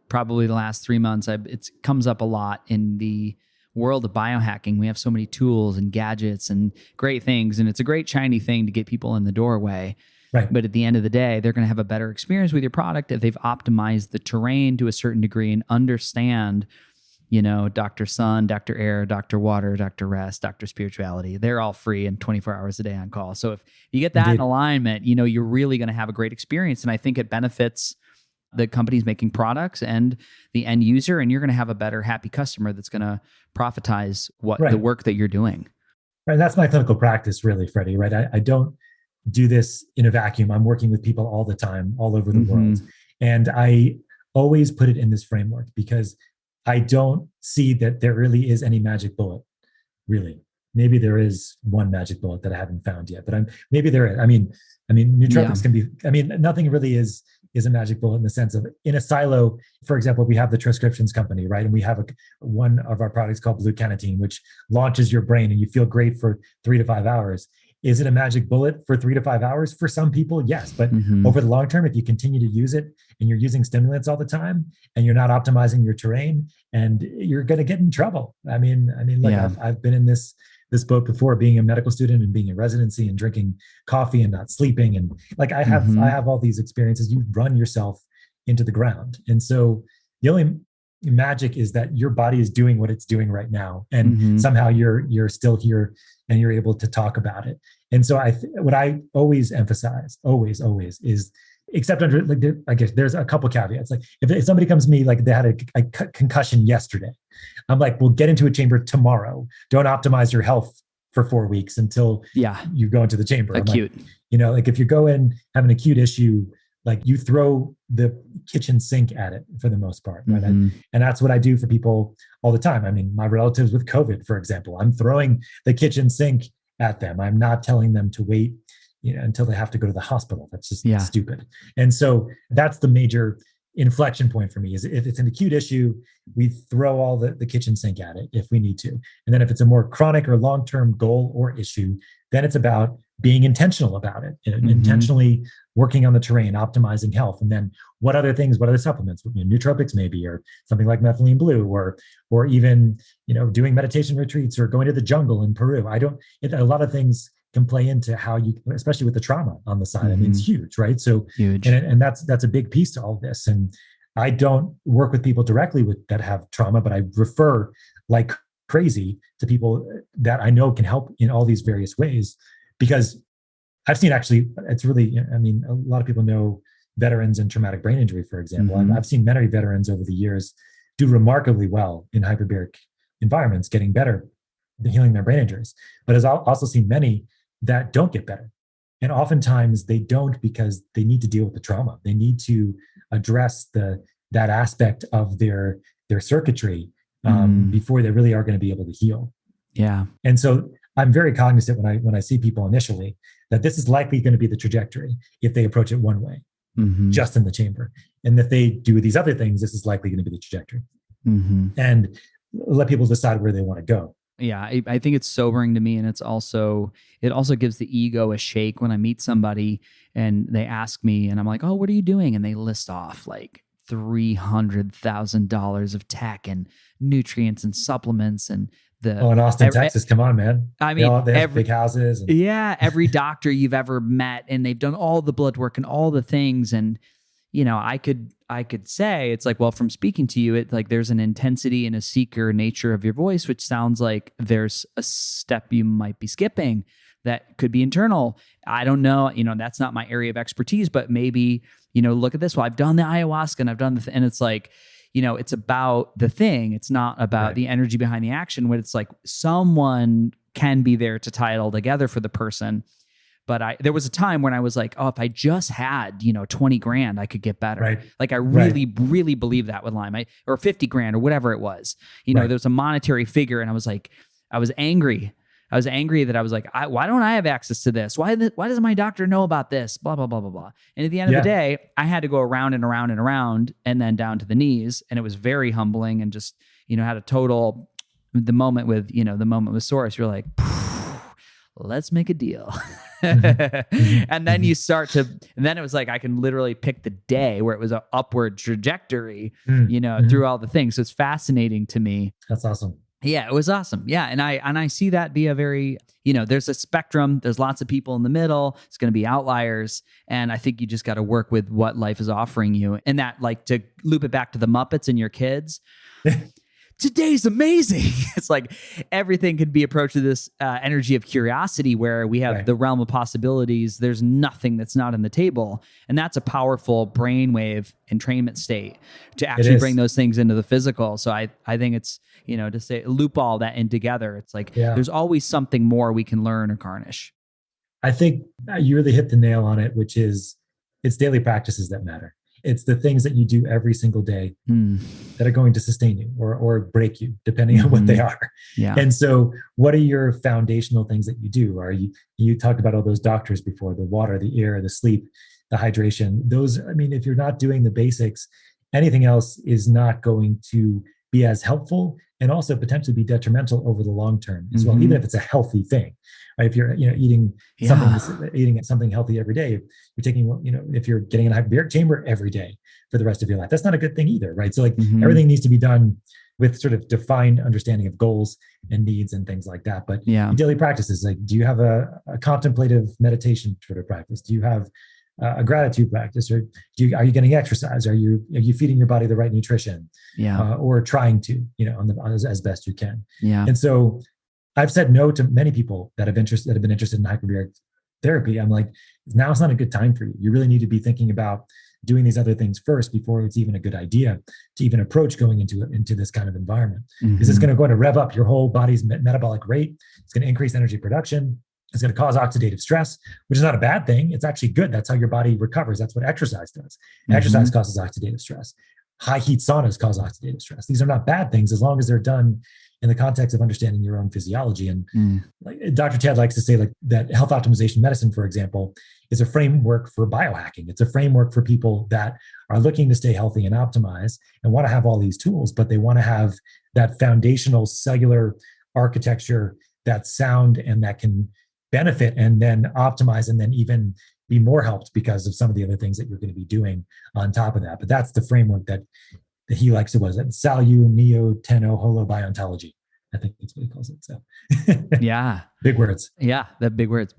probably the last 3 months. It comes up a lot in the world of biohacking. We have so many tools and gadgets and great things, and it's a great shiny thing to get people in the doorway. Right. But at the end of the day, they're going to have a better experience with your product if they've optimized the terrain to a certain degree and understand, Dr. Sun, Dr. Air, Dr. Water, Dr. Rest, Dr. Spirituality. They're all free and 24 hours a day on call. So if you get that in alignment, you're really going to have a great experience. And I think it benefits the companies making products and the end user, and you're going to have a better, happy customer that's going to profitize the work that you're doing. Right. That's my clinical practice, really, Freddie, right? I don't do this in a vacuum. I'm working with people all the time, all over the world. And I always put it in this framework because I don't see that there really is any magic bullet, really. Maybe there is one magic bullet that I haven't found yet, but maybe there is. Nootropics can be, nothing really is a magic bullet in the sense of, in a silo, for example, we have the transcriptions company, right? And we have one of our products called blue cannatine, which launches your brain and you feel great for 3 to 5 hours. Is it a magic bullet for 3 to 5 hours? For some people, yes. But over the long term, if you continue to use it and you're using stimulants all the time and you're not optimizing your terrain, and you're going to get in trouble. I've been in this boat before, being a medical student and being in residency and drinking coffee and not sleeping. And like, I have all these experiences. You run yourself into the ground. And so the only magic is that your body is doing what it's doing right now. And somehow you're still here and you're able to talk about it. And so what I always emphasize, always is, except under, I guess there's a couple caveats. Like if somebody comes to me, like they had a concussion yesterday, I'm like, well, get into a chamber tomorrow. Don't optimize your health for 4 weeks until you go into the chamber. Acute. Like if you go in, have an acute issue, like you throw the kitchen sink at it for the most part. Right. And that's what I do for people all the time. My relatives with COVID, for example, I'm throwing the kitchen sink at them. I'm not telling them to wait, until they have to go to the hospital. That's just stupid. And so that's the major inflection point for me is if it's an acute issue, we throw all the kitchen sink at it if we need to. And then if it's a more chronic or long-term goal or issue, then it's about being intentional about it, intentionally working on the terrain, optimizing health. And then what other supplements, nootropics maybe, or something like methylene blue, or even, doing meditation retreats or going to the jungle in Peru. A lot of things can play into how you, especially with the trauma on the side. I mean, it's huge, right? So huge. And that's a big piece to all of this. And I don't work with people directly that have trauma, but I refer like crazy to people that I know can help in all these various ways, because I've seen it's really, a lot of people know veterans and traumatic brain injury, for example. I've seen many veterans over the years do remarkably well in hyperbaric environments, getting better, healing their brain injuries. But I've also seen many that don't get better. And oftentimes they don't because they need to deal with the trauma. They need to address that aspect of their circuitry before they really are going to be able to heal. Yeah. And so I'm very cognizant when I see people initially that this is likely going to be the trajectory if they approach it one way, just in the chamber. And if they do these other things, this is likely going to be the trajectory. And let people decide where they want to go. Yeah, I think it's sobering to me, and it also gives the ego a shake when I meet somebody and they ask me, and I'm like, "Oh, what are you doing?" And they list off like $300,000 of tech and nutrients and supplements and in Austin, Texas, come on, man! I mean, they have big houses. Every doctor you've ever met, and they've done all the blood work and all the things, and I could say it's like, well, from speaking to you, it like there's an intensity and a seeker nature of your voice, which sounds like there's a step you might be skipping that could be internal. I don't know, that's not my area of expertise, but maybe, look at this. Well, I've done the ayahuasca and I've done and it's like, it's about the thing. It's not about the energy behind the action, when it's like someone can be there to tie it all together for the person. But there was a time when I was like, oh, if I just had, 20 grand, I could get better. Right. Like I really, really believe that with Lyme, or 50 grand or whatever it was. There was a monetary figure, and I was like, I was angry. I was angry that I was like, why don't I have access to this? Why doesn't my doctor know about this? Blah, blah, blah, blah, blah. And at the end of the day, I had to go around and around and around and then down to the knees. And it was very humbling, and just, had a total, the moment with Source, you're like, let's make a deal. And then you start to, and then it was like, I can literally pick the day where it was an upward trajectory, through all the things. So it's fascinating to me. That's awesome. Yeah, it was awesome. Yeah. And I see that be a very, there's a spectrum. There's lots of people in the middle. It's going to be outliers. And I think you just got to work with what life is offering you. And that, like, to loop it back to the Muppets and your kids, today's amazing. It's like everything can be approached with this energy of curiosity, where we have the realm of possibilities. There's nothing that's not on the table. And that's a powerful brainwave entrainment state to actually bring those things into the physical. So I think it's, to say, loop all that in together. It's like, there's always something more we can learn or garnish. I think you really hit the nail on it, which is it's daily practices that matter. It's the things that you do every single day that are going to sustain you or break you, depending on what they are. Yeah. And so what are your foundational things that you do? You talked about all those doctors before: the water, the air, the sleep, the hydration. Those, if you're not doing the basics, anything else is not going to be as helpful, and also potentially be detrimental over the long term as well, even if it's a healthy thing. Right? If you're eating something healthy every day, you're taking, if you're getting in a hyperbaric chamber every day for the rest of your life, that's not a good thing either, right? So like everything needs to be done with sort of defined understanding of goals and needs and things like that. But daily practices, like, do you have a contemplative meditation sort of practice? Do you have a gratitude practice, or are you getting exercise? Are you feeding your body the right nutrition? Or trying to, as best you can. And so I've said no to many people that have been interested in hyperbaric therapy. I'm like, now's not a good time for you. You really need to be thinking about doing these other things first before it's even a good idea to even approach going into this kind of environment. Because it's going to rev up your whole body's metabolic rate. It's going to increase energy production. It's going to cause oxidative stress, which is not a bad thing. It's actually good. That's how your body recovers. That's what exercise does. Exercise causes oxidative stress. High heat saunas cause oxidative stress. These are not bad things as long as they're done in the context of understanding your own physiology. And like Dr. Ted likes to say, like, that health optimization medicine, for example, is a framework for biohacking. It's a framework for people that are looking to stay healthy and optimize and want to have all these tools, but they want to have that foundational cellular architecture that's sound and that can benefit and then optimize and then even be more helped because of some of the other things that you're going to be doing on top of that. But that's the framework that he likes to, was that Salu, Neo, Teno, Holo Biontology. I think that's what he calls it. So yeah. Big words. Yeah, the big words.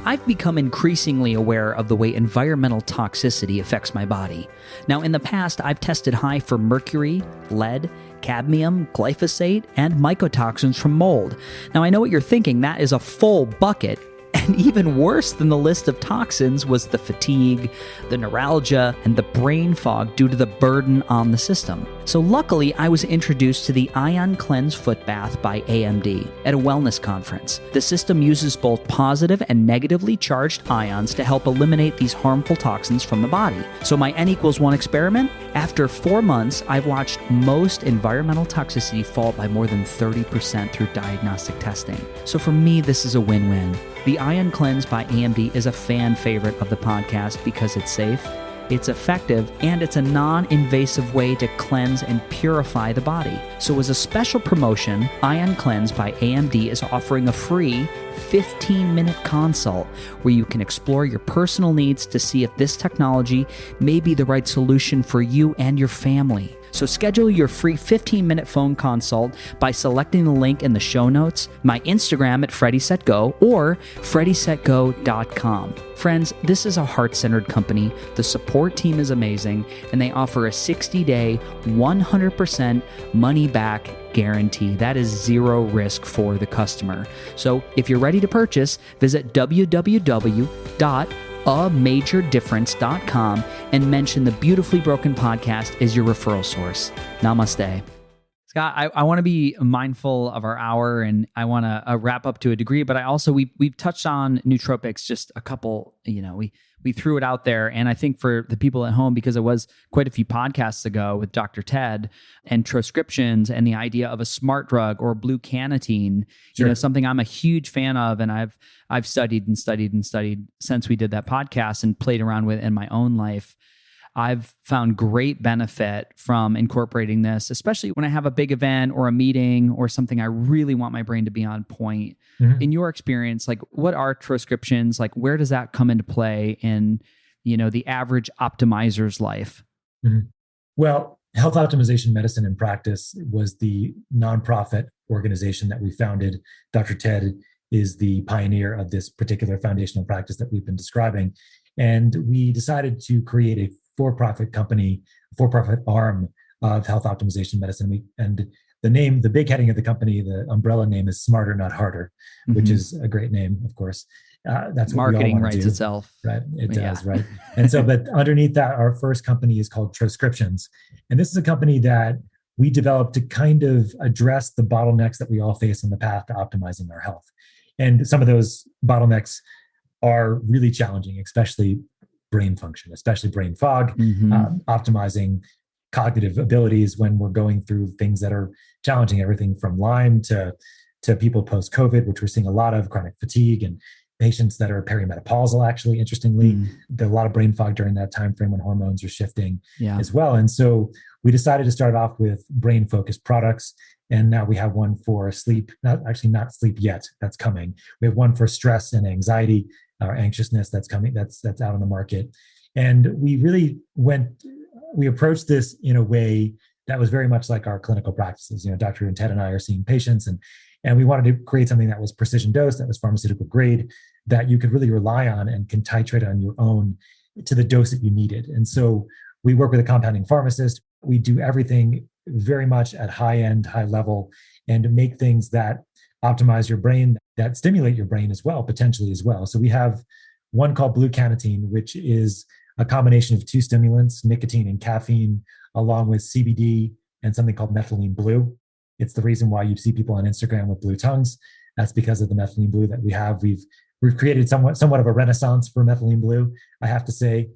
I've become increasingly aware of the way environmental toxicity affects my body. Now, in the past, I've tested high for mercury, lead, cadmium, glyphosate, and mycotoxins from mold. Now, I know what you're thinking. That is a full bucket. And even worse than the list of toxins was the fatigue, the neuralgia, and the brain fog due to the burden on the system. So luckily, I was introduced to the Ion Cleanse Foot Bath by AMD at a wellness conference. The system uses both positive and negatively charged ions to help eliminate these harmful toxins from the body. So my N=1 experiment, after 4 months, I've watched most environmental toxicity fall by more than 30% through diagnostic testing. So for me, this is a win-win. The Ion Cleanse by AMD is a fan favorite of the podcast because it's safe, it's effective, and it's a non-invasive way to cleanse and purify the body. So as a special promotion, Ion Cleanse by AMD is offering a free 15-minute consult where you can explore your personal needs to see if this technology may be the right solution for you and your family. So schedule your free 15-minute phone consult by selecting the link in the show notes, my Instagram at FREDDIESETGO, or FREDDIESETGO.com. Friends, this is a heart-centered company. The support team is amazing, and they offer a 60-day, 100% money-back guarantee. That is zero risk for the customer. So if you're ready to purchase, visit www.amajordifference.com and mention the Beautifully Broken podcast as your referral source. Namaste. Scott, I want to be mindful of our hour, and I want to wrap up to a degree, but I also, we've touched on nootropics just a couple, we threw it out there. And I think for the people at home, because it was quite a few podcasts ago with Dr. Ted and transcriptions and the idea of a smart drug or blue cannatine, sure, something I'm a huge fan of. And I've studied since we did that podcast and played around with in my own life. I've found great benefit from incorporating this, especially when I have a big event or a meeting or something I really want my brain to be on point. Mm-hmm. In your experience, like, what are transcriptions? Like, where does that come into play in, the average optimizer's life? Mm-hmm. Well, Health Optimization Medicine in Practice was the nonprofit organization that we founded. Dr. Ted is the pioneer of this particular foundational practice that we've been describing. And we decided to create a for-profit company, for-profit arm of Health Optimization Medicine. And the name, the big heading of the company, the umbrella name is Smarter, Not Harder, mm-hmm, which is a great name, of course. That's what marketing we all writes do, itself. Right, it does, right? And so, but underneath that, our first company is called Transcriptions. And this is a company that we developed to kind of address the bottlenecks that we all face on the path to optimizing our health. And some of those bottlenecks are really challenging, especially brain function, especially brain fog, mm-hmm, optimizing cognitive abilities when we're going through things that are challenging, everything from Lyme to people post-COVID, which we're seeing a lot of chronic fatigue, and patients that are perimenopausal, actually, interestingly. There's a lot of brain fog during that time frame when hormones are shifting as well. And so we decided to start off with brain-focused products. And now we have one for sleep, not sleep yet, that's coming. We have one for stress and anxiety, or anxiousness that's coming, that's out on the market. And we really we approached this in a way that was very much like our clinical practices. Dr. Ted and I are seeing patients, and we wanted to create something that was precision dose, that was pharmaceutical grade, that you could really rely on and can titrate on your own to the dose that you needed. And so we work with a compounding pharmacist. We do everything very much at high end, high level, and make things that optimize your brain, that stimulate your brain as well, potentially as well. So we have one called blue cannatine, which is a combination of two stimulants, nicotine and caffeine, along with CBD and something called methylene blue. It's the reason why you see people on Instagram with blue tongues. That's because of the methylene blue that we have. We've created somewhat of a renaissance for methylene blue, I have to say,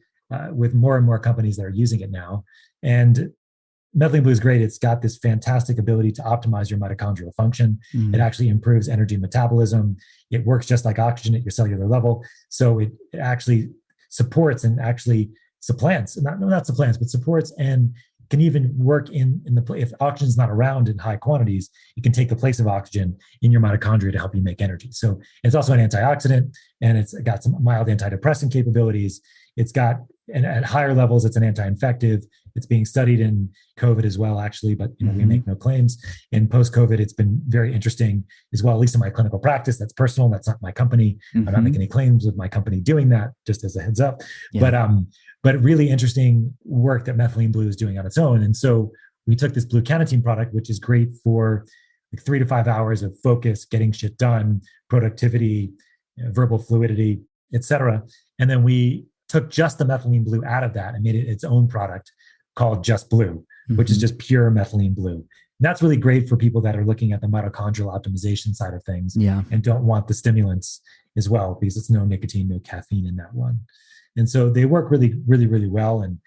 with more and more companies that are using it now. And methylene blue is great. It's got this fantastic ability to optimize your mitochondrial function. It actually improves energy metabolism. It works just like oxygen at your cellular level. So it actually supports and actually supplants, not supplants, but supports and can even work in the, if oxygen is not around in high quantities, it can take the place of oxygen in your mitochondria to help you make energy. So it's also an antioxidant, and it's got some mild antidepressant capabilities. It's got, and at higher levels, it's an anti-infective. It's being studied in COVID as well, actually, but we make no claims. In post-COVID, it's been very interesting as well, at least in my clinical practice. That's personal. That's not my company. I'm not making any claims with my company doing that, just as a heads up. But really interesting work that methylene blue is doing on its own. And so we took this blue carnitine product, which is great for like 3 to 5 hours of focus, getting shit done, productivity, verbal fluidity, etc. And then we took just the methylene blue out of that and made it its own product called Just Blue, which is just pure methylene blue. And that's really great for people that are looking at the mitochondrial optimization side of things and don't want the stimulants as well, because it's no nicotine, no caffeine in that one. And so they work really, really, really well. And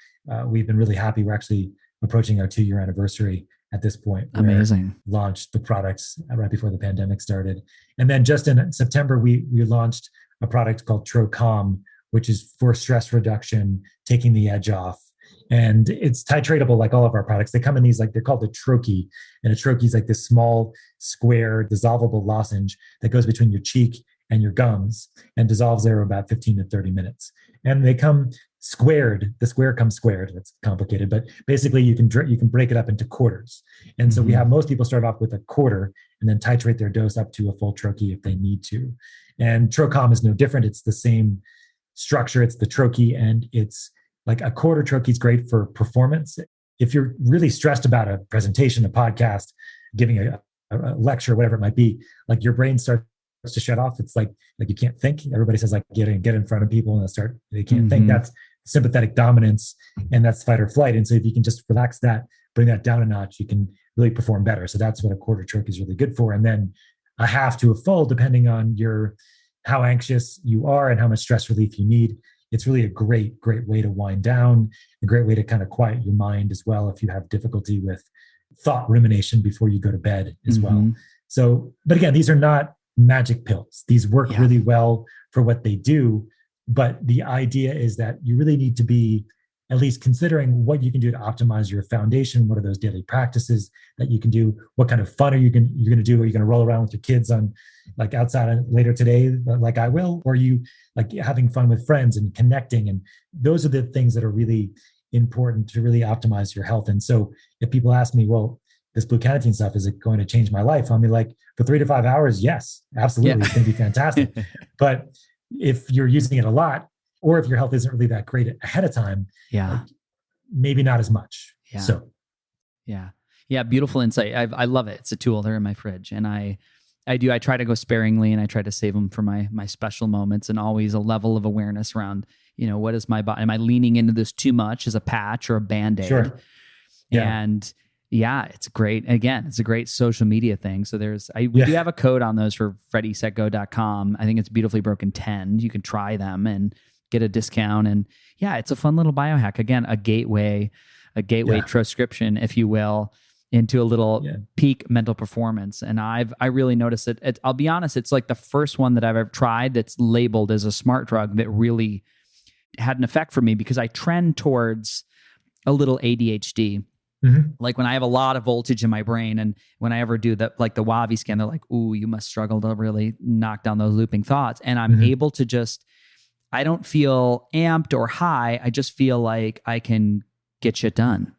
we've been really happy. We're actually approaching our 2-year anniversary at this point. Amazing. Launched the products right before the pandemic started. And then just in September, we launched a product called TroCalm, which is for stress reduction, taking the edge off. And it's titratable like all of our products. They come in these, like, they're called a troche. And a troche is like this small, square, dissolvable lozenge that goes between your cheek and your gums and dissolves there about 15 to 30 minutes. And they come squared. The square comes squared. That's complicated, but basically you can break it up into quarters. And so we have most people start off with a quarter and then titrate their dose up to a full troche if they need to. And TroCalm is no different. It's the same structure. It's the troche, and it's like a quarter troche is great for performance. If you're really stressed about a presentation, a podcast, giving a lecture, whatever it might be, like your brain starts to shut off. It's like you can't think. Everybody says like get in front of people and they can't think. That's sympathetic dominance, and that's fight or flight. And so if you can just relax that, bring that down a notch, you can really perform better. So that's what a quarter troche is really good for. And then a half to a full, depending on how anxious you are and how much stress relief you need. It's really a great, great way to wind down, a great way to kind of quiet your mind as well if you have difficulty with thought rumination before you go to bed as well. So, but again, these are not magic pills. These work really well for what they do. But the idea is that you really need to be at least considering what you can do to optimize your foundation. What are those daily practices that you can do? What kind of fun are you going to do? Are you going to roll around with your kids on like outside later today, like I will? Or are you like having fun with friends and connecting? And those are the things that are really important to really optimize your health. And so if people ask me, well, this blue carnitine stuff, is it going to change my life? I'll be like, for 3 to 5 hours, yes, absolutely. It's going to be fantastic. But if you're using it a lot, or if your health isn't really that great ahead of time, like, maybe not as much. So, beautiful insight. I love it. It's a tool. They're in my fridge, and I try to go sparingly, and I try to save them for my special moments, and always a level of awareness around, what is my body? Am I leaning into this too much as a patch or a Band-Aid? Sure. And it's great. Again, it's a great social media thing. So we do have a code on those for FREDDIESetGo.com. I think it's Beautifully Broken 10. You can try them and get a discount. And it's a fun little biohack. Again, a gateway transcription, if you will, into a little peak mental performance. And I really noticed it. I'll be honest, it's like the first one that I've ever tried that's labeled as a smart drug that really had an effect for me, because I trend towards a little ADHD. Like when I have a lot of voltage in my brain, and when I ever do that, like the WAVI scan, they're like, ooh, you must struggle to really knock down those looping thoughts. And I'm able to I don't feel amped or high. I just feel like I can get shit done.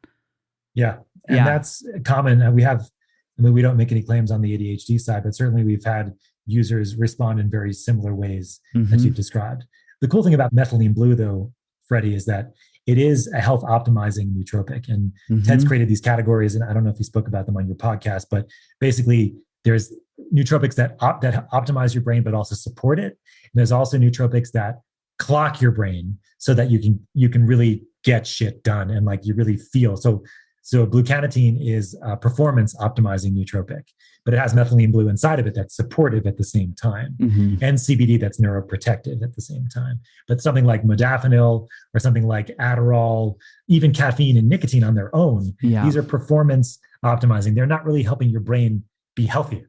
And that's common. We don't make any claims on the ADHD side, but certainly we've had users respond in very similar ways that you've described. The cool thing about methylene blue, though, Freddie, is that it is a health optimizing nootropic. And Ted's created these categories, and I don't know if you spoke about them on your podcast, but basically there's nootropics that optimize your brain, but also support it. And there's also nootropics that clock your brain so that you can really get shit done and like you really feel. So So bluecanatine is a performance optimizing nootropic, but it has methylene blue inside of it that's supportive at the same time, and CBD that's neuroprotective at the same time. But something like modafinil or something like Adderall, even caffeine and nicotine on their own, these are performance optimizing. They're not really helping your brain be healthier.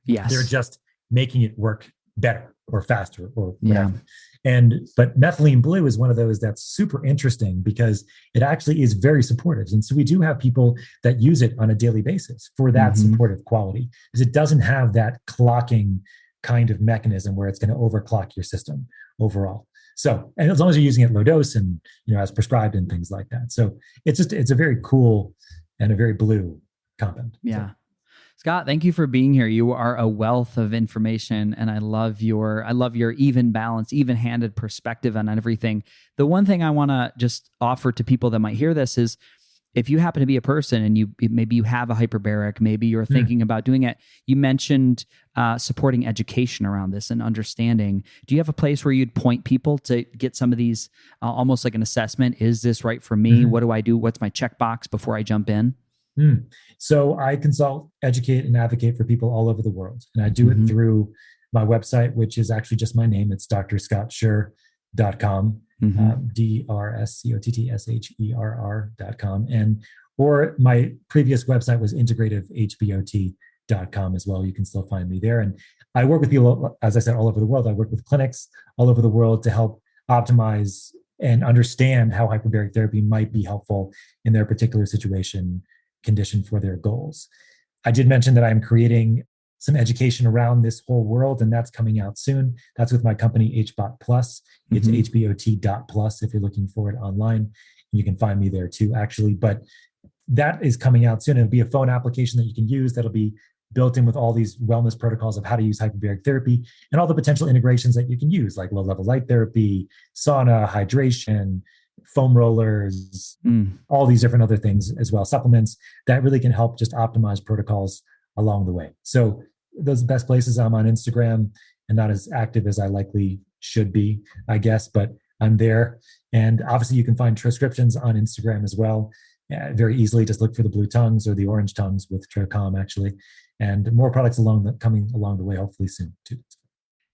Yes. They're just making it work better or faster or whatever. But methylene blue is one of those that's super interesting because it actually is very supportive. And so we do have people that use it on a daily basis for that supportive quality, because it doesn't have that clocking kind of mechanism where it's going to overclock your system overall. So, and as long as you're using it low dose and, as prescribed and things like that. So it's a very cool and a very blue compound. Yeah. So. Scott, thank you for being here. You are a wealth of information, and I love your even balance, even-handed perspective on everything. The one thing I want to just offer to people that might hear this is, if you happen to be a person and maybe you have a hyperbaric, maybe you're thinking about doing it. You mentioned supporting education around this and understanding. Do you have a place where you'd point people to get some of these, almost like an assessment? Is this right for me? What do I do? What's my checkbox before I jump in? So I consult, educate, and advocate for people all over the world. And I do it through my website, which is actually just my name. It's drscottsherr.com, DRSCOTTSHERR.com. Or my previous website was integrativehbot.com as well. You can still find me there. And I work with people, as I said, all over the world. I work with clinics all over the world to help optimize and understand how hyperbaric therapy might be helpful in their particular condition for their goals. I did mention that I'm creating some education around this whole world, and that's coming out soon. That's with my company, HBot Plus. It's hbot.plus if you're looking for it online. You can find me there too, actually. But that is coming out soon. It'll be a phone application that you can use that'll be built in with all these wellness protocols of how to use hyperbaric therapy and all the potential integrations that you can use, like low-level light therapy, sauna, hydration, foam rollers, all these different other things as well, supplements that really can help just optimize protocols along the way. So those are the best places. I'm on Instagram and not as active as I likely should be, I guess, but I'm there. And obviously you can find transcriptions on Instagram as well. Very easily, just look for the blue tongues or the orange tongues with Tricom actually. And more products coming along the way, hopefully soon too.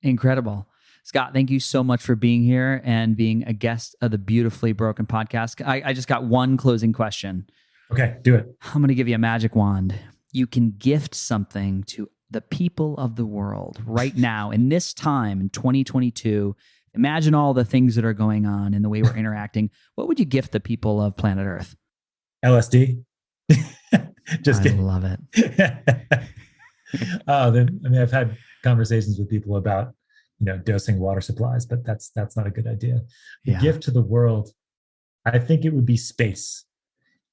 Incredible. Scott, thank you so much for being here and being a guest of the Beautifully Broken podcast. I just got one closing question. Okay, do it. I'm going to give you a magic wand. You can gift something to the people of the world right now in this time in 2022. Imagine all the things that are going on and the way we're interacting. What would you gift the people of planet Earth? LSD. Just kidding. I love it. I've had conversations with people about dosing water supplies, but that's not a good idea. Gift to the world, I think it would be space,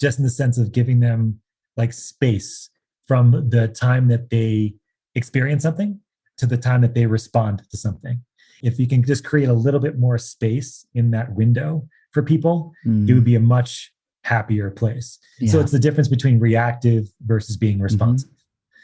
just in the sense of giving them like space from the time that they experience something to the time that they respond to something. If you can just create a little bit more space in that window for people, it would be a much happier place. So it's the difference between reactive versus being responsive.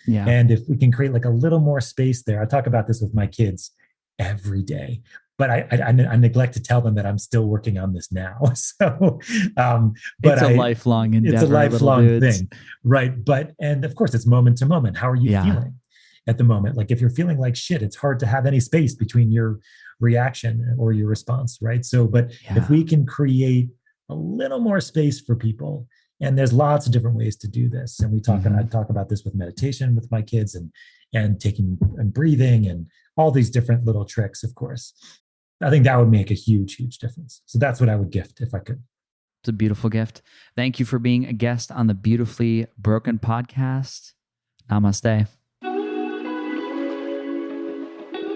And if we can create like a little more space there, I talk about this with my kids every day, but I neglect to tell them that I'm still working on this now. So, but it's a lifelong endeavor. It's a lifelong thing, right? And of course, it's moment to moment. How are you feeling at the moment? Like if you're feeling like shit, it's hard to have any space between your reaction or your response, right? So, but if we can create a little more space for people, and there's lots of different ways to do this, and I talk about this with meditation with my kids and taking and breathing and all these different little tricks, of course. I think that would make a huge, huge difference. So that's what I would gift if I could. It's a beautiful gift. Thank you for being a guest on the Beautifully Broken podcast. Namaste.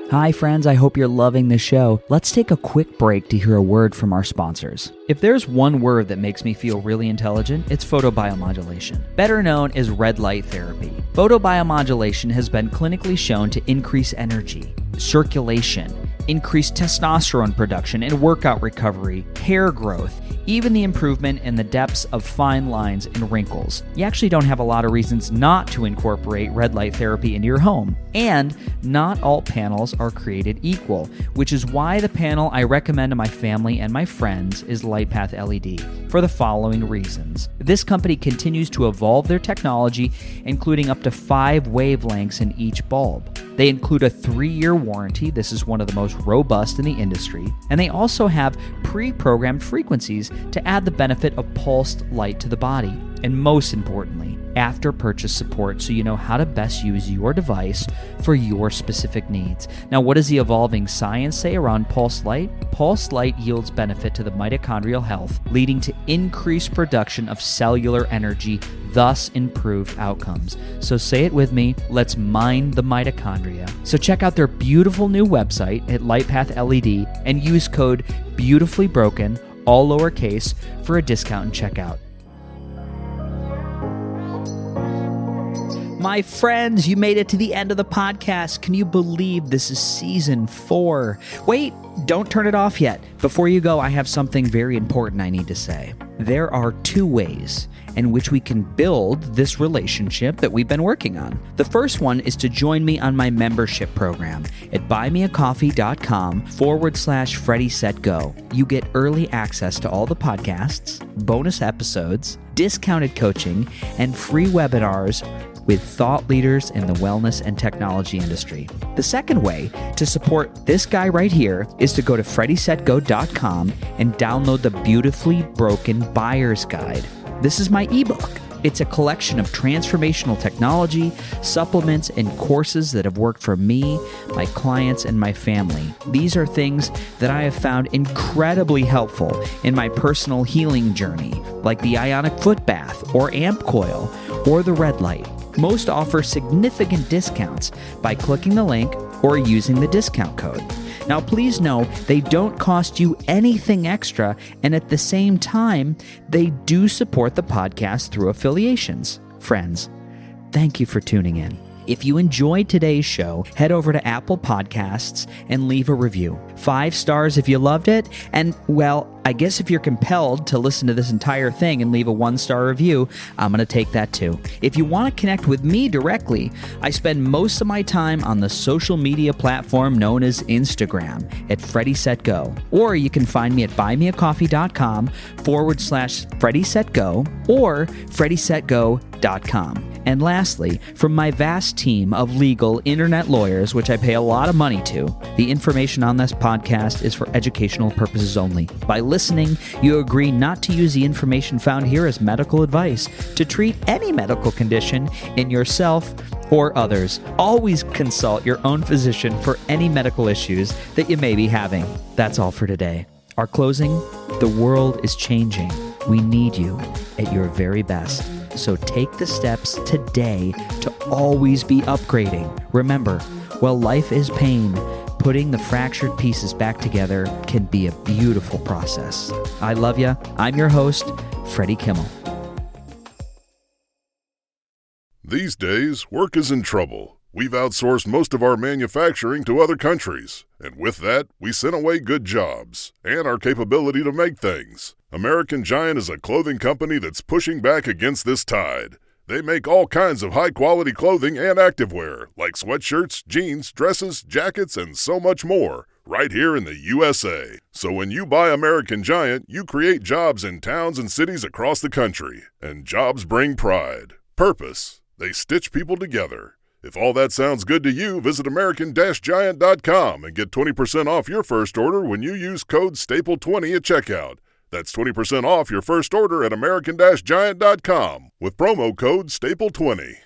Hi, friends. I hope you're loving the show. Let's take a quick break to hear a word from our sponsors. If there's one word that makes me feel really intelligent, it's photobiomodulation, better known as red light therapy. Photobiomodulation has been clinically shown to increase energy, circulation, increase testosterone production and workout recovery, hair growth, even the improvement in the depths of fine lines and wrinkles. You actually don't have a lot of reasons not to incorporate red light therapy into your home. And not all panels are created equal, which is why the panel I recommend to my family and my friends is LightPath LED, for the following reasons. This company continues to evolve their technology, including up to 5 wavelengths in each bulb. They include a 3-year warranty. This is one of the most robust in the industry. And they also have pre-programmed frequencies to add the benefit of pulsed light to the body. And most importantly, after-purchase support so you know how to best use your device for your specific needs. Now, what does the evolving science say around pulsed light? Pulsed light yields benefit to the mitochondrial health, leading to increased production of cellular energy, thus improved outcomes. So say it with me, let's mine the mitochondria. So check out their beautiful new website at LightPath LED and use code BEAUTIFULLYBROKEN, all lowercase, for a discount and checkout. My friends, you made it to the end of the podcast. Can you believe this is season 4? Wait, don't turn it off yet. Before you go, I have something very important I need to say. There are 2 ways in which we can build this relationship that we've been working on. The first one is to join me on my membership program at buymeacoffee.com/FreddieSetGo. You get early access to all the podcasts, bonus episodes, discounted coaching, and free webinars with thought leaders in the wellness and technology industry. The second way to support this guy right here is to go to FreddieSetGo.com and download the Beautifully Broken Buyer's Guide. This is my ebook. It's a collection of transformational technology, supplements, and courses that have worked for me, my clients, and my family. These are things that I have found incredibly helpful in my personal healing journey, like the ionic foot bath, or amp coil, or the red light. Most offer significant discounts by clicking the link or using the discount code. Now, please know they don't cost you anything extra, and at the same time, they do support the podcast through affiliations. Friends, thank you for tuning in. If you enjoyed today's show, head over to Apple Podcasts and leave a review. 5 stars if you loved it, and, well, I guess if you're compelled to listen to this entire thing and leave a 1-star review, I'm going to take that too. If you want to connect with me directly, I spend most of my time on the social media platform known as Instagram at FreddieSetGo. Or you can find me at buymeacoffee.com/FreddieSetGo or FreddieSetGo.com. And lastly, from my vast team of legal internet lawyers, which I pay a lot of money to, the information on this podcast is for educational purposes only. By listening, you agree not to use the information found here as medical advice to treat any medical condition in yourself or others. Always consult your own physician for any medical issues that you may be having. That's all for today. Our closing: the world is changing. We need you at your very best. So take the steps today to always be upgrading. Remember, while life is pain, putting the fractured pieces back together can be a beautiful process. I love you. I'm your host, Freddie Kimmel. These days, work is in trouble. We've outsourced most of our manufacturing to other countries, and with that, we sent away good jobs and our capability to make things. American Giant is a clothing company that's pushing back against this tide. They make all kinds of high-quality clothing and activewear, like sweatshirts, jeans, dresses, jackets, and so much more, right here in the USA. So when you buy American Giant, you create jobs in towns and cities across the country. And jobs bring pride, purpose. They stitch people together. If all that sounds good to you, visit American-Giant.com and get 20% off your first order when you use code STAPLE20 at checkout. That's 20% off your first order at American-Giant.com with promo code STAPLE20.